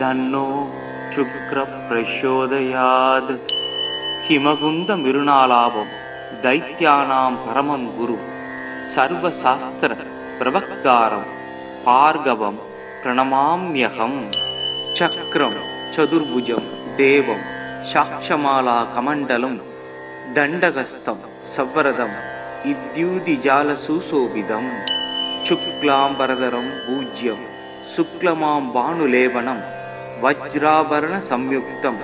तन्नो शुक्रः प्रचोदयात्। हिमगुन्दमिरुणालाभं दैत्यानां परमं गुरु सर्वशास्त्र प्रवक्तारं भार्गवं प्रणमाम्यहम्। चक्रं चतुर्भुजं देवं साक्षमालाकमण्डलं दण्डहस्तं सवरदं इद्युदिजालसुशोभितं। शुक्लाम्बरधरं पूज्यं शुक्लमां भानुलेपनं वज्राभरणसंयुक्तं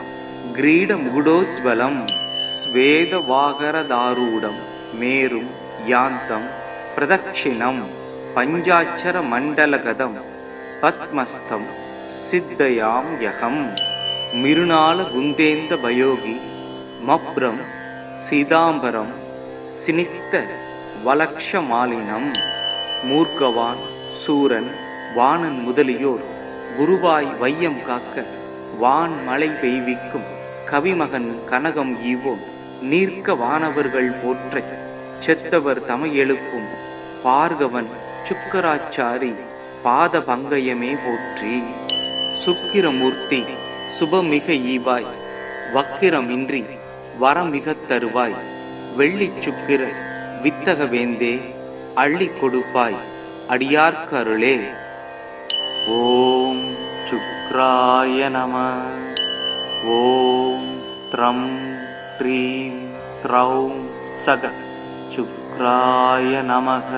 ग्रीडमुकुटोज्ज्वलं स्वेदवागरदारूढं मेरुं यान्तं प्रदक्षिणं पञ्चाक्षरमण्डलगतं पद्मस्थं सिद्धयाम्यहम्। मिरुणालगुन्देन्दभयोगी मभ्रं सीताम्बरं सिनिक्तवलक्षमालिनं मूर्खवान् சூரன் வாணன் முதலியோர் குருவாய் வையம் காக்க வான் மழை பெய்விக்கும் கவிமகன் கனகம் ஈவோன் நீர்க்க வானவர்கள் போற்ற செத்தவர் தமை எழுப்பும் பார்கவன் சுக்கராச்சாரி பாத பங்கயமே போற்றி. சுக்கிரமூர்த்தி சுபமிக ஈவாய் வக்கிரமின்றி வரமிகத் தருவாய் வெள்ளிச் சுக்கிர வித்தக வேந்தே அள்ளி கொடுப்பாய் அடியார்க்கு அருளே. ஓம் சுக்ராய நமः. ஓம் த்ரம் த்ரீம் த்ரௌம் சக சுக்ராய நமः.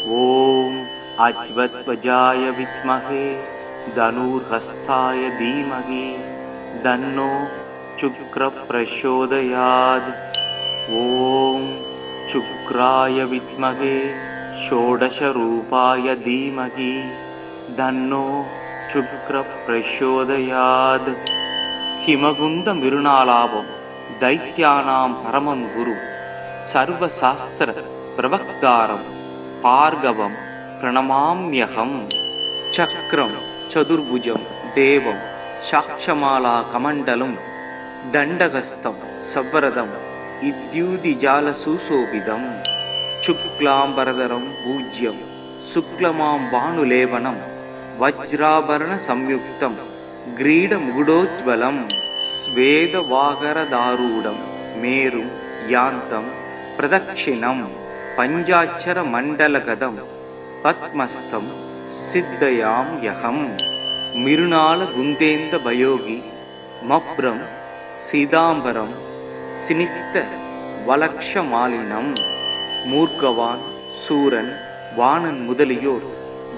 ஓம் அஜ்வத்வஜாய வித்மஹே தனுர்ஹஸ்தாய தீமஹி தன்னோ சுக்ரः பிரச்சோதயாத். ஓம் சுக்ராய வித்மஹே षोडशरूपाय धीमहि तन्नो शुक्रः प्रचोदयात्. हिमगुन्दमिरुणालाभं दैत्यानां परमं गुरु सर्वशास्त्र प्रवक्तारं भार्गवं प्रणमाम्यहम्. चक्रं चतुर्भुजं देवं साक्षमालाकमण्डलं दण्डहस्तं सवरदं इद्युदिजालसुशोभितं. शुक्लाम्बरधरं पूज्यं शुक्लमां भानुलेपनं वज्राभरणसंयुक्तं ग्रीडमुकुटोज्ज्वलं स्वेदवागरदारूढं मेरुं यान्तं प्रदक्षिणं पञ्चाक्षरमण्डलगतं पद्मस्थं सिद्धयाम्यहम्. मिरुणालगुन्देन्दभयोगी मभ्रं सीताम्बरं सिनिक्तवलक्षमालिनं மூர்க்கவான் சூரன் வாணன் முதலியோர்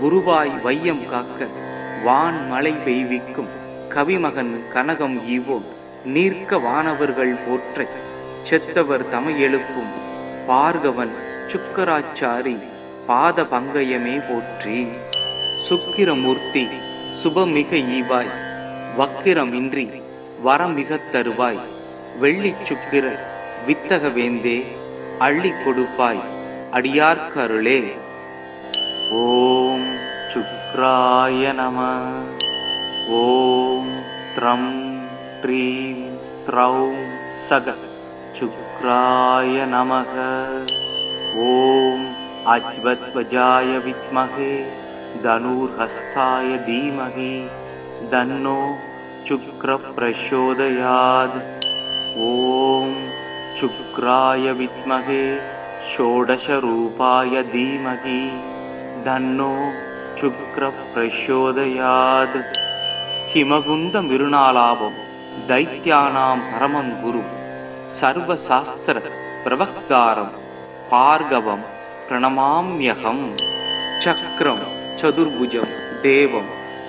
குருவாய் வையம் காக்க வான் மழை பெய்விக்கும் கவிமகன் கனகம் ஈவோன் நீர்க்க வானவர்கள் போற்ற செத்தவர் தமை எழுப்பும் பார்கவன் சுக்கராச்சாரி பாத பங்கயமே போற்றி. சுக்கிரமூர்த்தி சுபமிக ஈவாய் வக்கிரமின்றி வரமிகத் தருவாய் வெள்ளிச் சுக்கிர வித்தக வேந்தே அள்ளி கொடுப்பாய் அடியார்க்கு அருளே. ஓம் சுக்ராய நமः. ஓம் த்ரம் த்ரீம் த்ரௌம் சக சுக்ராய நமः. ஓம் அஜ்வத்வஜாய வித்மஹே தனுர்ஹஸ்தாய தீமஹி தன்னோ சுக்ரः பிரச்சோதயாத். ஓம் शुक्राय विद्महे षोडशरूपाय धीमहि तन्नो शुक्रः प्रचोदयात्. हिमगुन्दमिरुणालाभं दैत्यानां परमं गुरु सर्वशास्त्र प्रवक्तारं भार्गवं प्रणमाम्यहम्. चक्रं चतुर्भुजं देवं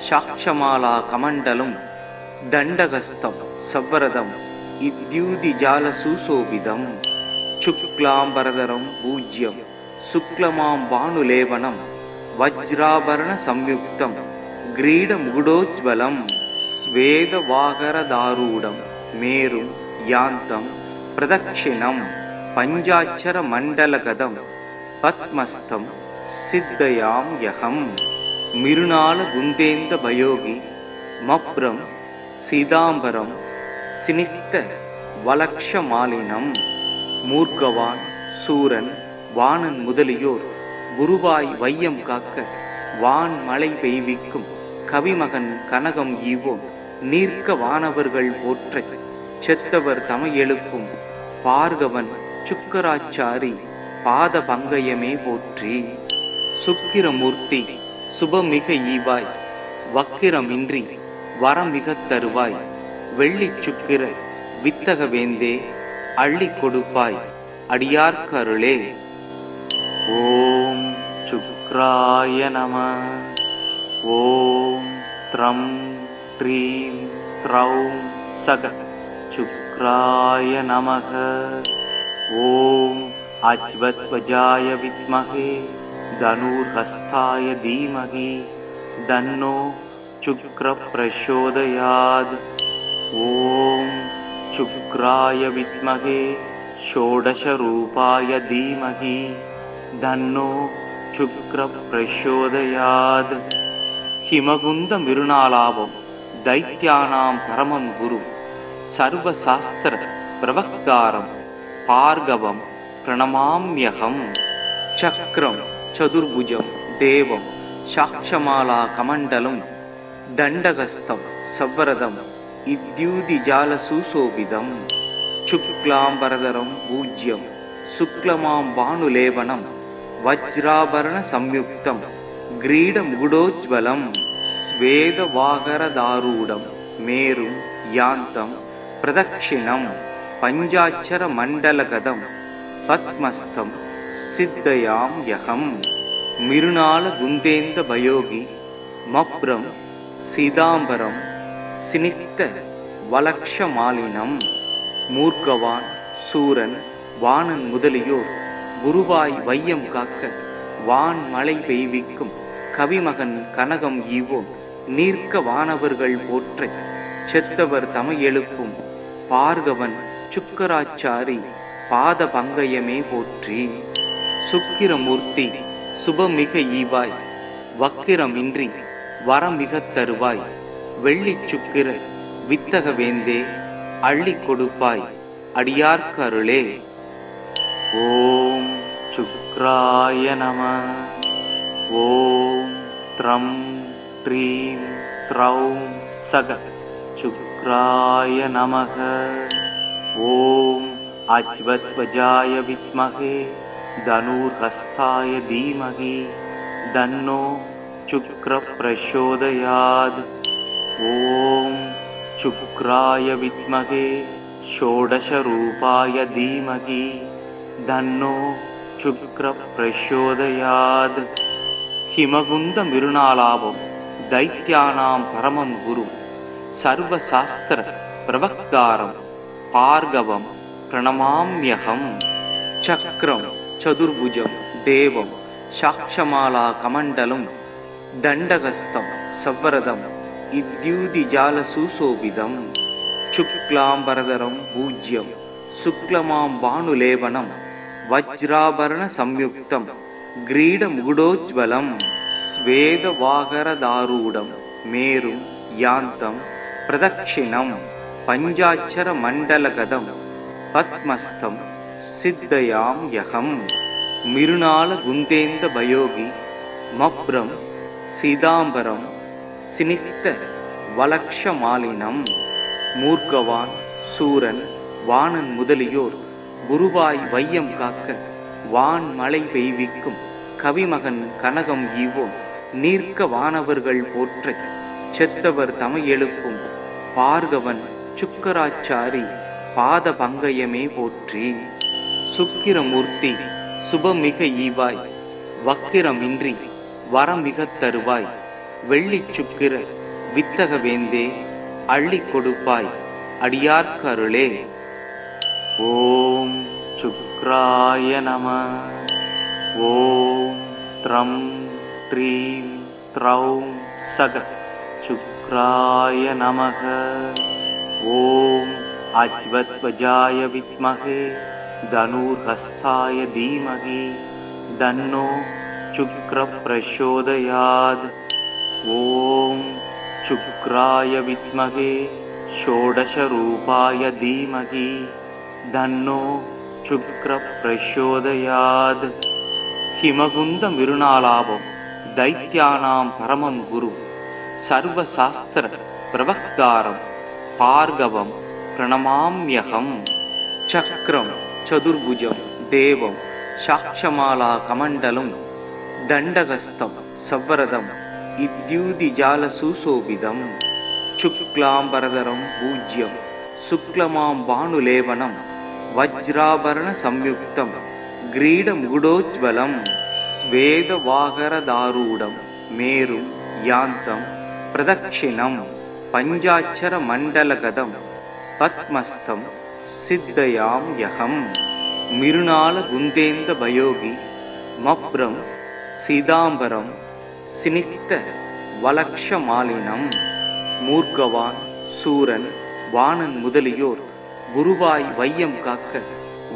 साक्षमालाकमण्डलं दण्डहस्तं सवरदं इद्युदिजालसुशोभितं. शुक्लाम्बरधरं पूज्यं शुक्लमां भानुलेपनं वज्राभरणसंयुक्तं ग्रीडमुकुटोज्ज्वलं ஸ்வேதவாகரதாரூடம் மேரும் யாந்தம் பிரதக்ஷிணம் பஞ்சாட்சர மண்டலகதம் பத்மஸ்தம் சித்தயாம் யகம் மிருணால குந்தேந்த பயோகி மப்ரம் சீதாம்பரம் சினித்த வலக்ஷமாலினம் மூர்க்கவான் சூரன் வாணன் முதலியோர் குருவாய் வையம் காக்க வான் மழை பெய்விக்கும் கவிமகன் கனகம் ஈவோம் நீர்க்க வானவர்கள் போற்ற செத்தவர் தமை எழுப்பும் பார்கவன் சுக்கராச்சாரி பாத பங்கயமே போற்றி. சுக்கிரமூர்த்தி சுபமிக ஈவாய் வக்கிரமின்றி வரமிகத் தருவாய் வெள்ளி சுக்கிர வித்தக வேந்தே அள்ளி கொடுப்பாய் அடியார்க்கருளே. ஓம் சுக்ராய நம. ஓம் த்ரம் ட்ரீம் த்ரௌம் சக சுக்ராய நமக. ஓம் அஜ்வத்வஜாய வித்மஹே தனுர்ஹஸ்தாய தீமஹி தன்னோ சுக்ர பிரசோதயாத். ஓம் சுக்ராய வித்மஹே ஷோடச ரூபாய தீமஹி தன்னோ சுக்ர பிரசோதயாத். ஹிமகுந்த மிருணாலாபம் தைத்யானாம் பரமம் குரு சர்வசாஸ்திர பிரவக்தாரம் பார்கவம் பிரணமாம்யகம். சக்ரம் சதுர்புஜம் தேவம் சாக்ஷமாலா கமண்டலம் தண்டகஸ்தம் சவ்வரதம் இத்யூதிஜால சுசோபிதம். சுக்லாம்பரதரம் பூஜ்யம் சுக்லமாம் பானுலேபனம் வஜ்ராபரண சம்யுக்தம் கிரீட முகுடோஜ்வலம் ஸ்வேதவாகரதாரூடம் மேரும் யாந்தம் பிரதக்ஷிணம் பஞ்சாட்சர மண்டலகதம் பத்மஸ்தம் சித்தயாம் யகம் மிருணால குந்தேந்த பயோகி மப்ரம் சீதாம்பரம் சினித்த வலக்ஷமாலினம் மூர்க்கவான் சூரன் வாணன் முதலியோர் குருவாய் வையம் காக்க வான் மழை பெய்விக்கும் கவிமகன் கனகம் ஈவோம் நீர்க்க வானவர்கள் போற்ற செத்தவர் தமை எழுப்பும் பார்கவன் சுக்கராச்சாரி பாத பங்கயமே போற்றி. சுக்கிரமூர்த்தி சுபமிக ஈவாய் வக்கிரமின்றி வரமிகத் தருவாய் வெள்ளி சுக்கிர வித்தக வேந்தே அள்ளி கொடுப்பாய் அடியார்க்கருளே. ஓம் சுக்ராய நம. ஓம் த்ரம் ட்ரீம் த்ரௌம் சக சுக்ராய நமக. ஓம் அஜ்வத்வஜாய வித்மஹே தனுர்ஹஸ்தாய தீமஹி தன்னோ சுக்ர பிரசோதயாத். ஓம் சுக்ராய வித்மஹே ஷோடச ரூபாய தீமஹி தன்னோ சுக்ர பிரசோதயாத். ஹிமகுந்த மிருணாலாபம் தைத்யானாம் பரமம் குரு சர்வசாஸ்திர பிரவக்தாரம் பார்கவம் பிரணமாம்யகம். சக்ரம் சதுர்புஜம் தேவம் சாக்ஷமாலா கமண்டலம் தண்டகஸ்தம் சவ்வரதம் இத்யூதிஜால சுசோபிதம். சுக்லாம்பரதரம் பூஜ்யம் சுக்லமாம் பானுலேபனம் வஜ்ராபரண சம்யுக்தம் கிரீட முகுடோஜ்வலம் ஸ்வேதவாகரதாரூடம் மேரும் யாந்தம் பிரதக்ஷிணம் பஞ்சாட்சர மண்டலகதம் பத்மஸ்தம் சித்தயாம் யகம் மிருணால குந்தேந்த பயோகி மப்ரம் சீதாம்பரம் சினித்த வலக்ஷமாலினம் மூர்க்கவான் சூரன் வாணன் முதலியோர் குருவாய் வையம் காக்க வான் மழை பெய்விக்கும் கவிமகன் கனகம் ஈவோம் நீர்க்க வானவர்கள் போற்ற செத்தவர் தமை எழுப்பும் பார்கவன் சுக்கராச்சாரி பாத பங்கயமே போற்றி. சுக்கிரமூர்த்தி சுபமிக ஈவாய் வக்கிரமின்றி வரமிகத் தருவாய் வெள்ளி சுக்கிர வித்தக வேந்தே அள்ளி கொடுப்பாய் அடியார்க்கருளே. ஓம் சுக்ராய நம. ஓம் த்ரம் ட்ரீம் த்ரௌம் சக சுக்ராய शुक्राय नमः। ॐ अज्वत्वजाय विद्महे धनुर्हस्ताय धीमहि तन्नो शुक्रः प्रचोदयात्। ॐ शुक्राय विद्महे षोडशरूपाय धीमहि तन्नो शुक्रः प्रचोदयात्। हिमगुंद मिरुनालाभं दैत्यानां परमं गुरु सर्वशास्त्र प्रवक्तारं भार्गवं प्रणमाम्यहम्। चक्रं चतुर्भुजं देवं साक्षमाला कमण्डलं दण्डहस्तं सवरदं इद्युदिजालसुशोभितं शुक्लाम्बरधरं पूज्यं शुक्लमां भानुलेपनं वज्राभरण संयुक्तं ग्रीडमुकुटोज्ज्वलं स्वेदवागरदारूढं मेरुं यान्तं प्रदक्षिणं पञ्चाक्षरमण्डलगतं पद्मस्थं सिद्धयाम्यहम्। मिरुनालगुन्देन्दभयोगी मप्रं सीताम्बरं सिनिक्तवलक्षमालिनं मूर्गवान् சூரன் வாணன் முதலியோர் குருவாய் வையம் காக்க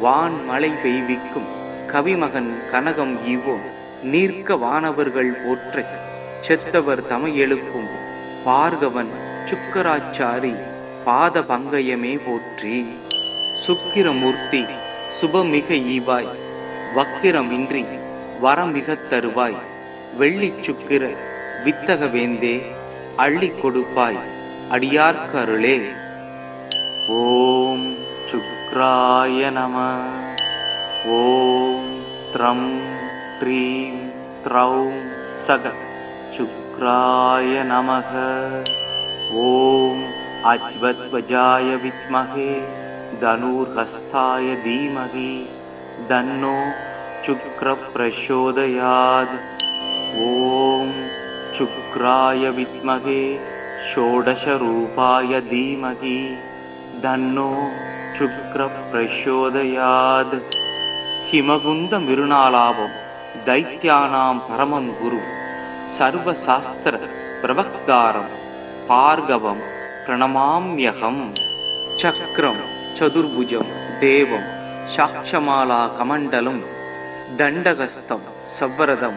வான் மழை பெய்விக்கும் கவிமகன் கனகம் ஈவோன் நீர்க்க வானவர்கள் போற்ற செத்தவர் தமை எழுப்பும் பார்கவன் சுக்கராச்சாரி பாத பங்கயமே போற்றி। சுக்கிரமூர்த்தி சுபமிக ஈவாய் வக்கிரமின்றி வரமிக தருவாய் வெள்ளிச் சுக்கிர வித்தக வேந்தே அள்ளி கொடுப்பாய் அடியார்க்கருளே। ஓம் शुक्राय नमः। ॐ त्रं त्रीं त्रौं सग शुक्राय नमः। ॐ अज्वत्वजाय विद्महे धनुर्हस्ताय धीमहि तन्नो शुक्रः प्रचोदयात्। ॐ शुक्राय विद्महे षोडशरूपाय धीमहि तन्नो शुक्रः प्रचोदयात्। हिमगुंद मिरुनालाभं दैत्यानां परमं गुरु सर्वशास्त्र प्रवक्तारं भार्गवं प्रणमाम्यहम्। चक्रं चतुर्भुजं देवं साक्षमाला कमण्डलं दण्डहस्तं सवरदं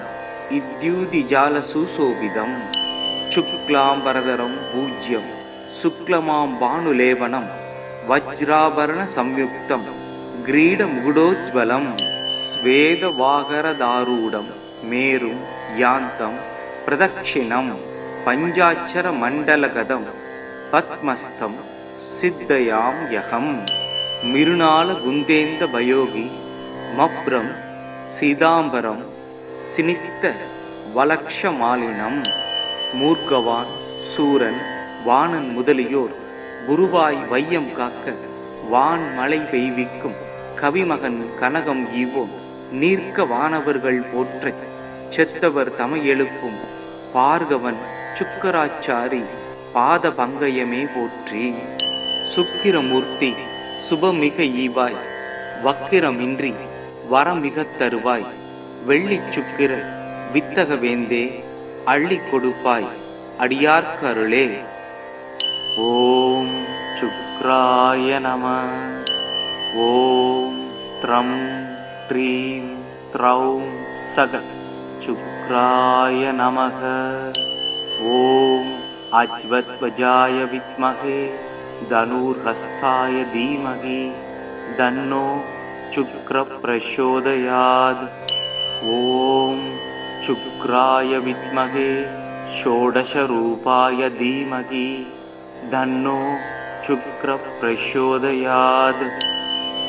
इद्युदिजालसुशोभितं शुक्लाम्बरधरं पूज्यं शुक्लमां भानुलेपनं वज्राभरण संयुक्तं ग्रीडमुकुटोज्ज्वलं स्वेदवागरदारूढं मेरुं यान्तं प्रदक्षिणं पञ्चाक्षरमण्डलगतं पद्मस्थं सिद्धयाम्यहम्। मिरुनालगुन्देन्दभयोगी मप्रं सीताम्बरं सिनिक्तवलक्षमालिनं मूर्गवान् சூரன் வாணன் முதலியோர் குருவாய் வையம் காக்க வான் மழை பெய்விக்கும் கவிமகன் கனகம் ஈவோன் நீர்க்க வானவர்கள் போற்ற செத்தவர் தமை எழுப்பும் பார்கவன் சுக்கராச்சாரி பாத பங்கயமே போற்றி। சுக்கிரமூர்த்தி சுபமிக ஈவாய் வக்கிரமின்றி வரமிக தருவாய் வெள்ளிச் சுக்கிர வித்தக வேந்தே அள்ளி கொடுப்பாய் அடியார்க்கருளே। ஓம் शुक्राय नमः। ॐ त्रं त्रीं त्रौं सग शुक्राय नमः। ॐ अज्वत्वजाय विद्महे धनुर्हस्ताय धीमहि तन्नो शुक्रः प्रचोदयात्। ॐ शुक्राय विद्महे षोडशरूपाय धीमहि तन्नो शुक्रः प्रचोदयात्।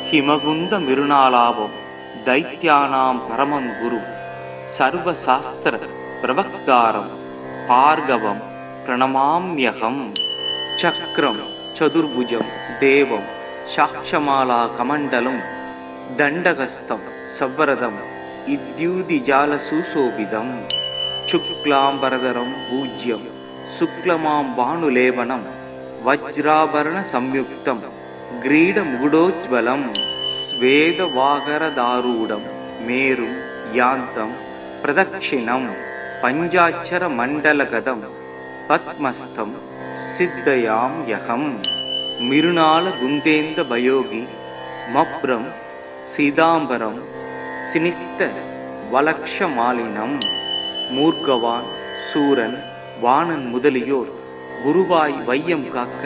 हिमगुंद मिरुनालाभं दैत्यानां परमं गुरु सर्वशास्त्र प्रवक्तारं भार्गवं प्रणमाम्यहम्। चक्रं चतुर्भुजं देवं साक्षमाला कमण्डलं दण्डहस्तं सवरदं इद्युदिजालसुशोभितं शुक्लाम्बरधरं पूज्यं शुक्लमां भानुलेपनं वज्राभरण संयुक्तं ग्रीडमुकुटोज्ज्वलं स्वेदवागरदारूढं मेरुं यान्तं प्रदक्षिणं पञ्चाक्षरमण्डलगतं पद्मस्थं சித்தயாம் யகம் மிருணால குந்தேந்த பயோகி மப்ரம் சீதாம்பரம் சினித்த வலக்ஷ மாலினம் மூர்க்கவான் சூரன் வாணன் முதலியோர் குருவாய் வையம் காக்க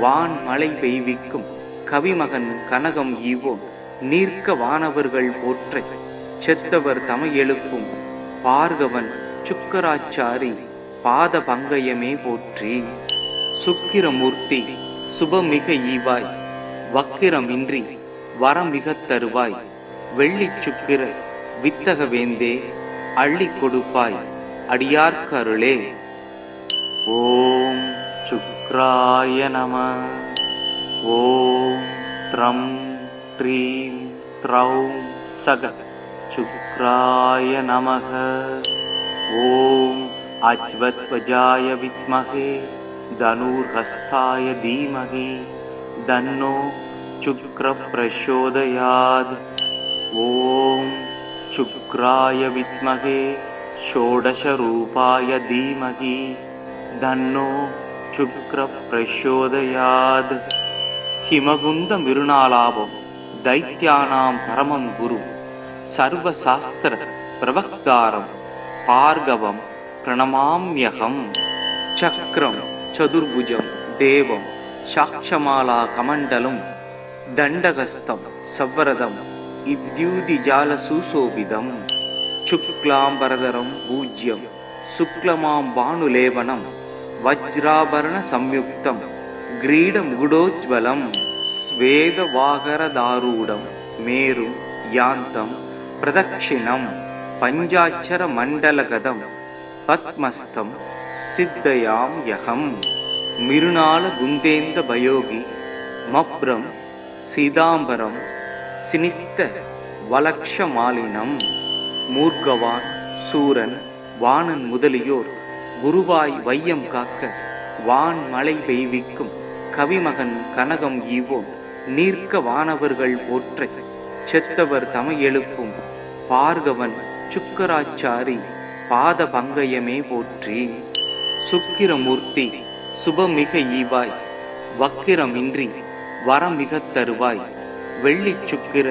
வான் மழை பெய்விக்கும் கவிமகன் கனகம் ஈவோன் நீர்க்க வானவர்கள் போற்ற செத்தவர் தமை எழுப்பும் பார்கவன் சுக்கராச்சாரி பாத பங்கயமே போற்றி. சுக்கிரமூர்த்தி சுபமிக ஈவாய் வக்கிரமின்றி வரமிகத் தருவாய் வெள்ளிச் சுக்கிர வித்தக வேந்தே அள்ளி கொடுப்பாய் அடியார்க்கு அருளே. ஓம் சுக்ராய நம. ஓம் த்ரம் த்ரீம் த்ரௌம் சக சுக்ராய நமக. ஓம் அஜ்வத்வஜாய வித்மகே தனுர்ஹஸ்தாய தீமகி தன்னோ சுக்ர பிரசோதயாத். ஓம் சுக்ராய வித்மகே ஷோடச ரூபாய தீமகி தன்னோ சுக்ர பிரசோதயாத். ஹிமகுந்த மிருணாலாபம் தைத்யானாம் பரமம் குரு சர்வசாஸ்திர பிரவக்தாரம் பார்கவம் பிரணமாம்யகம். சக்ரம் சதுர்புஜம் தேவம் சாக்ஷமாலா கமண்டலம் தண்டகஸ்தம் சவ்வரதம் இத்யூதிஜால சுசோபிதம் சுக்லாம்பரதரம் பூஜ்யம் சுக்லமாம் பானுலேவனம் வஜ்ராபரண சம்யுக்தம் கிரீடமுகுடோஜ்வலம் ஸ்வேதவாகரதாரூடம் மேரும் யாந்தம் பிரதக்ஷிணம் பஞ்சாட்சர மண்டலகதம் பத்மஸ்தம் சித்தயாம் யகம் மிருணால குந்தேந்த பயோகி மப்ரம் சீதாம்பரம் சினித்த வலக்ஷ மாலினம் மூர்க்கவான் சூரன் வாணன் முதலியோர் குருவாய் வையம் காக்க வான் மழை பெய்விக்கும் கவிமகன் கனகம் ஈவோன் நீர்க்க வானவர்கள் போற்ற செத்தவர் தமை எழுப்பும் பார்கவன் சுக்கராச்சாரி பாத பங்கயமே போற்றி. சுக்கிரமூர்த்தி சுபமிக ஈவாய் வக்கிரமின்றி வரமிகத் தருவாய் வெள்ளிச் சுக்கிர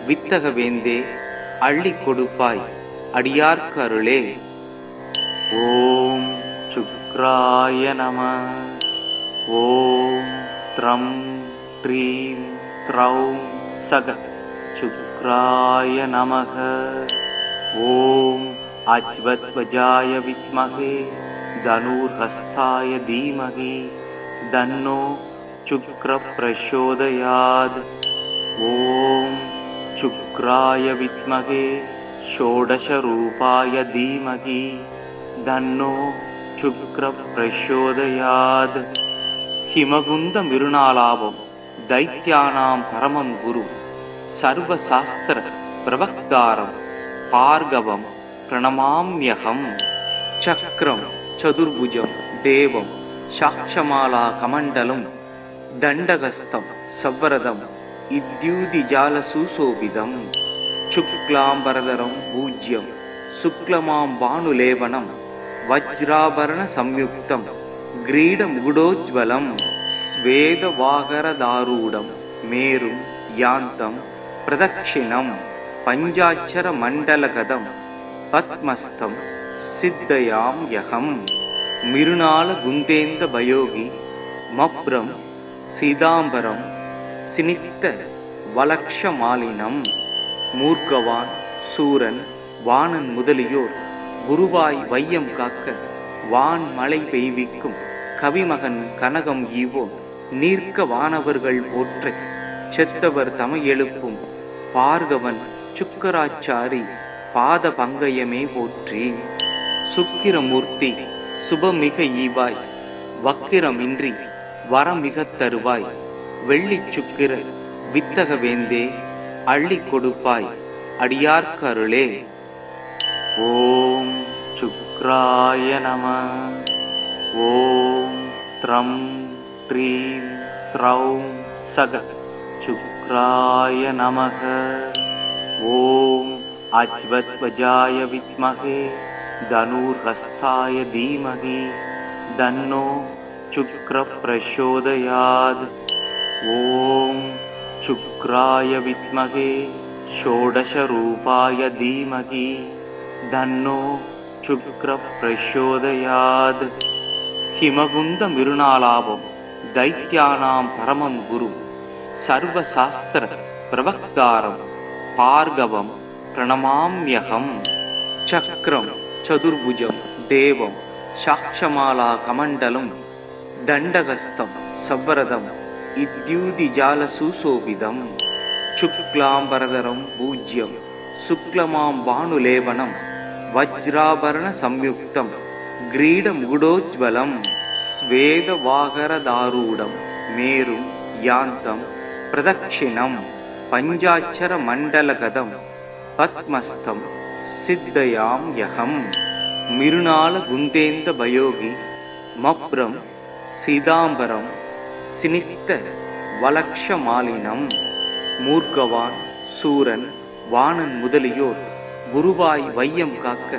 வித்தக வேந்தே அள்ளி கொடுப்பாய் அடியார்க்கு அருளே. ஓம் சுக்ராய நம. ஓம் த்ரம் த்ரீம் த்ரௌம் சக சுக்ராய நமக. ஓம் அஜ்வத்வஜாய வித்மகே தனுர்ஹஸ்தாய தீமகி தன்னோ சுக்ர பிரசோதயாத். ஓம் சுக்ராய வித்மகே ஷோடச ரூபாய தீமகி தன்னோ சுக்ர பிரசோதயாத். ஹிமகுந்த மிருணாலாபம் தைத்யானாம் பரமம் குரு சர்வசாஸ்திர பிரவக்தாரம் பார்கவம் பிரணமாம்யகம். சக்ரம் சதுர்புஜம் தேவம் சாக்ஷமாலா கமண்டலம் தண்டகஸ்தம் சவ்வரதம் இத்யூதிஜால சுசோபிதம் சுக்லாம்பரதரம் பூஜ்யம் சுக்லமாம் பானுலேவனம் வஜ்ராபரண சம்யுக்தம் கிரீடமுகுடோஜ்வலம் ஸ்வேதவாகரதாரூடம் மேரும் யாந்தம் பிரதக்ஷிணம் பஞ்சாட்சர மண்டலகதம் பத்மஸ்தம் சித்தயாம் யகம் மிருணால குந்தேந்த பயோகி மப்ரம் சீதாம்பரம் சினித்த வலக்ஷ மாலினம் மூர்க்கவான் சூரன் வாணன் முதலியோர் குருவாய் வையம் காக்க வான் மழை பெய்விக்கும் கவிமகன் கனகம் ஈவோன் நீர்க்க வானவர்கள் போற்ற செத்தவர் தமை எழுப்பும் பார்கவன் சுக்கராச்சாரி பாத பங்கயமே போற்றி. சுக்கிரமூர்த்தி சுபமிக ஈவாய் வக்கிரமின்றி வரமிகத் தருவாய் வெள்ளிச் சுக்கிர வித்தக வேந்தே அள்ளி கொடுப்பாய் அடியார்க்கு அருளே. ஓம் சுக்ராய நம. ஓம் த்ரம் த்ரீம் த்ரௌம் சக சுக்ராய நமக. ஓம் அஜ்வத்வஜாய வித்மகே தனுர்ஹஸ்தாய தீமகி தன்னோ शुक्रप्रचोदयात्। ॐ शुक्राय विद्महे षोडशरूपाय धीमहि तन्नो शुक्रप्रचोदयात्। हिमगुन्दमिरुणालाभं दैत्यानां परमं गुरुं सर्वशास्त्रप्रवक्तारं भार्गवं प्रणमाम्यहम्। चक्रं चतुर्भुजं देवं साक्षमालाकमण्डलं दण्डहस्तं सवरदम् इद्युतिजालसुशोभितं। शुक्लाम्बरधरं पूज्यं शुक्लमां भानुलेपनं वज्राभरणसंयुक्तं ग्रीडमुकुटोज्ज्वलं स्वेदवागरदारूढं मेरुं यान्तं प्रदक्षिणं पञ्चाक्षरमण्डलगतं पद्मस्थं सिद्धयाम्यहम्। मिरुणालगुन्देन्दभयोगी मप्रं सीताम्बरं सिनिक्तवलक्षमालिनं मूर्गवान् சூரன் வாணன் முதலியோர் குருவாய் வையம் காக்க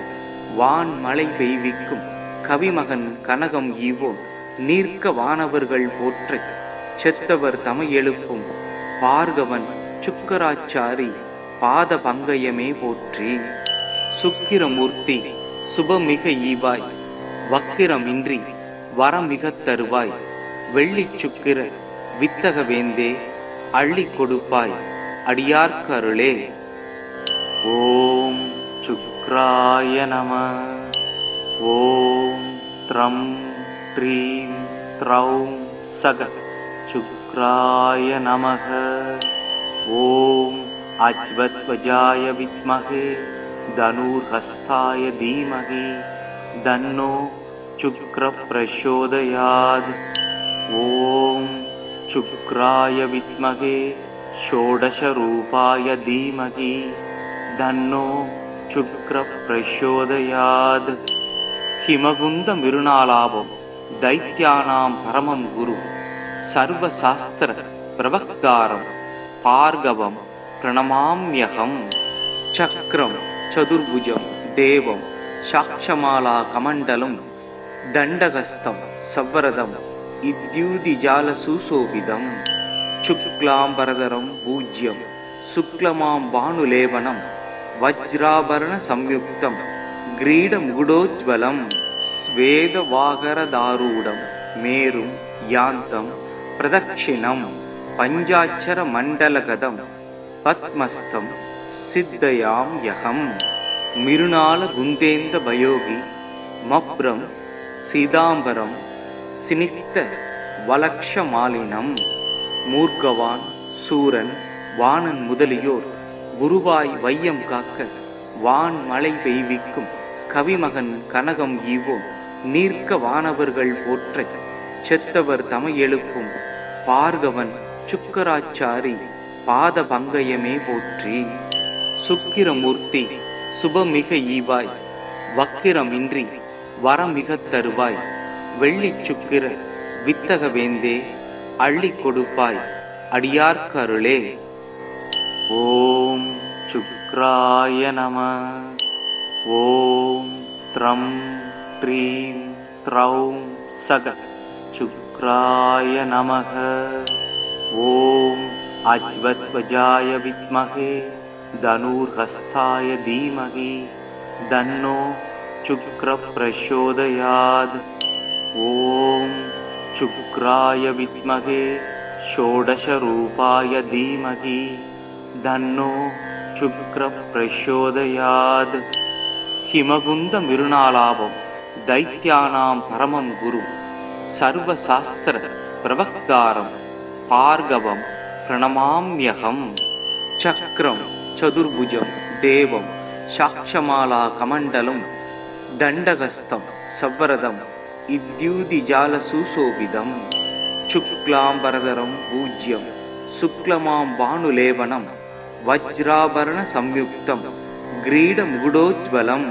வான் மழை பெய்விக்கும் கவிமகன் கனகம் ஈவோன் நீர்க்க வானவர்கள் போற்ற செத்தவர் தமை எழுப்பும் பார்கவன் சுக்கராச்சாரி பாத பங்கயமே போற்றி. சுக்கிரமூர்த்தி சுபமிக ஈவாய் வக்கிரமின்றி வரமிக தருவாய் வெள்ளி சுக்கிர வித்தக வேந்தே அள்ளி கொடுப்பாய் அடியார்க்கருளே. ஓம் சுக்ராய நம. ஓம் த்ரம் ட்ரீம் த்ரௌம் சக சுக்ராய நமக. ஓம் அஜ்வத்வஜாய வித்மஹே தனுர்ஹஸ்தாய தீமஹி தன்னோ சுக்ர பிரச்சோதயாத். ஓம் சுக்ராய வித்மஹே ஷோடசரூபாய தீமஹி தன்னோ சுக்ர பிரச்சோதயாத். ஹிமகுந்தமிருணாலாபம் தைத்யானாம் பரமம் குரு சர்வசாஸ்திர பிரவக்தாரம் பார்கவம் பிரணமாம்யகம். சக்ரம் சதுர்புஜம் தேவம் சாட்சமாலா கமண்டலம் தண்டகஸ்தம் சவ்வரதம் இத்யூதிஜால சுசோபிதம். சுக்லாம்பரதரம் பூஜ்யம் சுக்லமாம் பானுலேபனம் வஜ்ராபரண சம்யுக்தம் கிரீடமுகுடோஜ்வலம் ஸ்வேதவாகரதாரூடம் மேரும் யாந்தம் பிரதக்ஷிணம் பஞ்சாட்சர மண்டலகதம் பத்மஸ்தம் சித்தயாம்யகம். மிருணால குந்தேந்த பயோகி மப்ரம் சீதாம்பரம் சினிக்த வலக்ஷமாலினம் மூர்கவான் சூரன் வாணன் முதலியோர் குருவாய் வையம் காக்க வான் மழை பெய்விக்கும் கவிமகன் கனகம் ஈவோன் நீர்க்க வானவர்கள் போற்ற செத்தவர் தமை எழுப்பும் பார்கவன் சுக்கராச்சாரி பாத பங்கயமே போற்றி. சுக்கிரமூர்த்தி சுபமிக ஈவாய் வக்கிரமின்றி வரமிக தருவாய் வெள்ளி சுக்கிர வித்தக வேந்தே அள்ளி கொடுப்பாய் அடியார்க்கருளே. ஓம் சுக்ராய நம. ஓம் த்ரம் ட்ரீம் த்ரௌம் சக சுக்ராய நமக. ஓம் அஜ்வத்வஜாய வித்மஹே தனுர்ஹஸ்தாய தீமஹி தன்னோ சுக்ர பிரச்சோதயாத். ஓம் சுக்ராய வித்மஹே ஷோடசரூபாய தீமஹி தன்னோ சுக்ர பிரச்சோதயாத். ஹிமகுந்தமிருணாலாபம் தைத்யானாம் பரமம் குரு சர்வசாஸ்திர பிரவக்தாரம் பார்கவம் பிரணமாம்யகம். சக்ரம் சதுர்புஜம் தேவம் சாட்சமாலா கமண்டலம் தண்டகஸ்தம் சவ்வரதம் இத்யூதிஜால சுசோபிதம். சுக்லாம்பரதரம் பூஜ்யம் சுக்லமாம் பானுலேபனம் வஜ்ராபரண சம்யுக்தம் கிரீடமுகுடோஜ்வலம்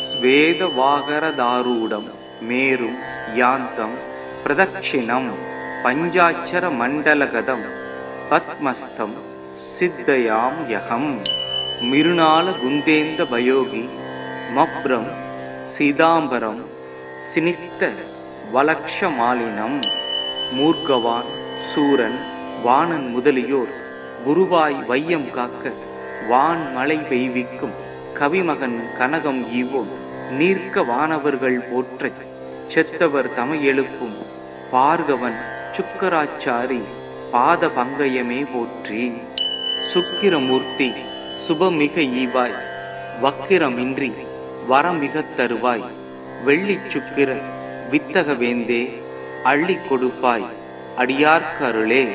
ஸ்வேதவாகரதாரூடம் மேரும் யாந்தம் பிரதக்ஷிணம் பஞ்சாட்சர மண்டலகதம் பத்மஸ்தம் சித்தயாம்யகம். மிருணால குந்தேந்த பயோகி மப்ரம் சீதாம்பரம் சினிக்த வலக்ஷ மாலினம். மூர்க்கவான், சூரன், வாணன் முதலியோர் குருவாய் வையம் காக்க வான் மழை பெய்விக்கும் கவிமகன் கனகம் ஈவோன் நீர்க்க வானவர்கள் போற்றச் செத்தவர் தமை எழுப்பும் பார்கவன் சுக்கராச்சாரி பாத பங்கயமே போற்றி. சுக்கிரமூர்த்தி சுபமிக ஈவாய், வக்கிரமின்றி வரமிகத் தருவாய், வெள்ளிச் சுக்கிர வித்தக வேந்தே அள்ளிக் கொடுப்பாய், அடியார்க்கு அருளே.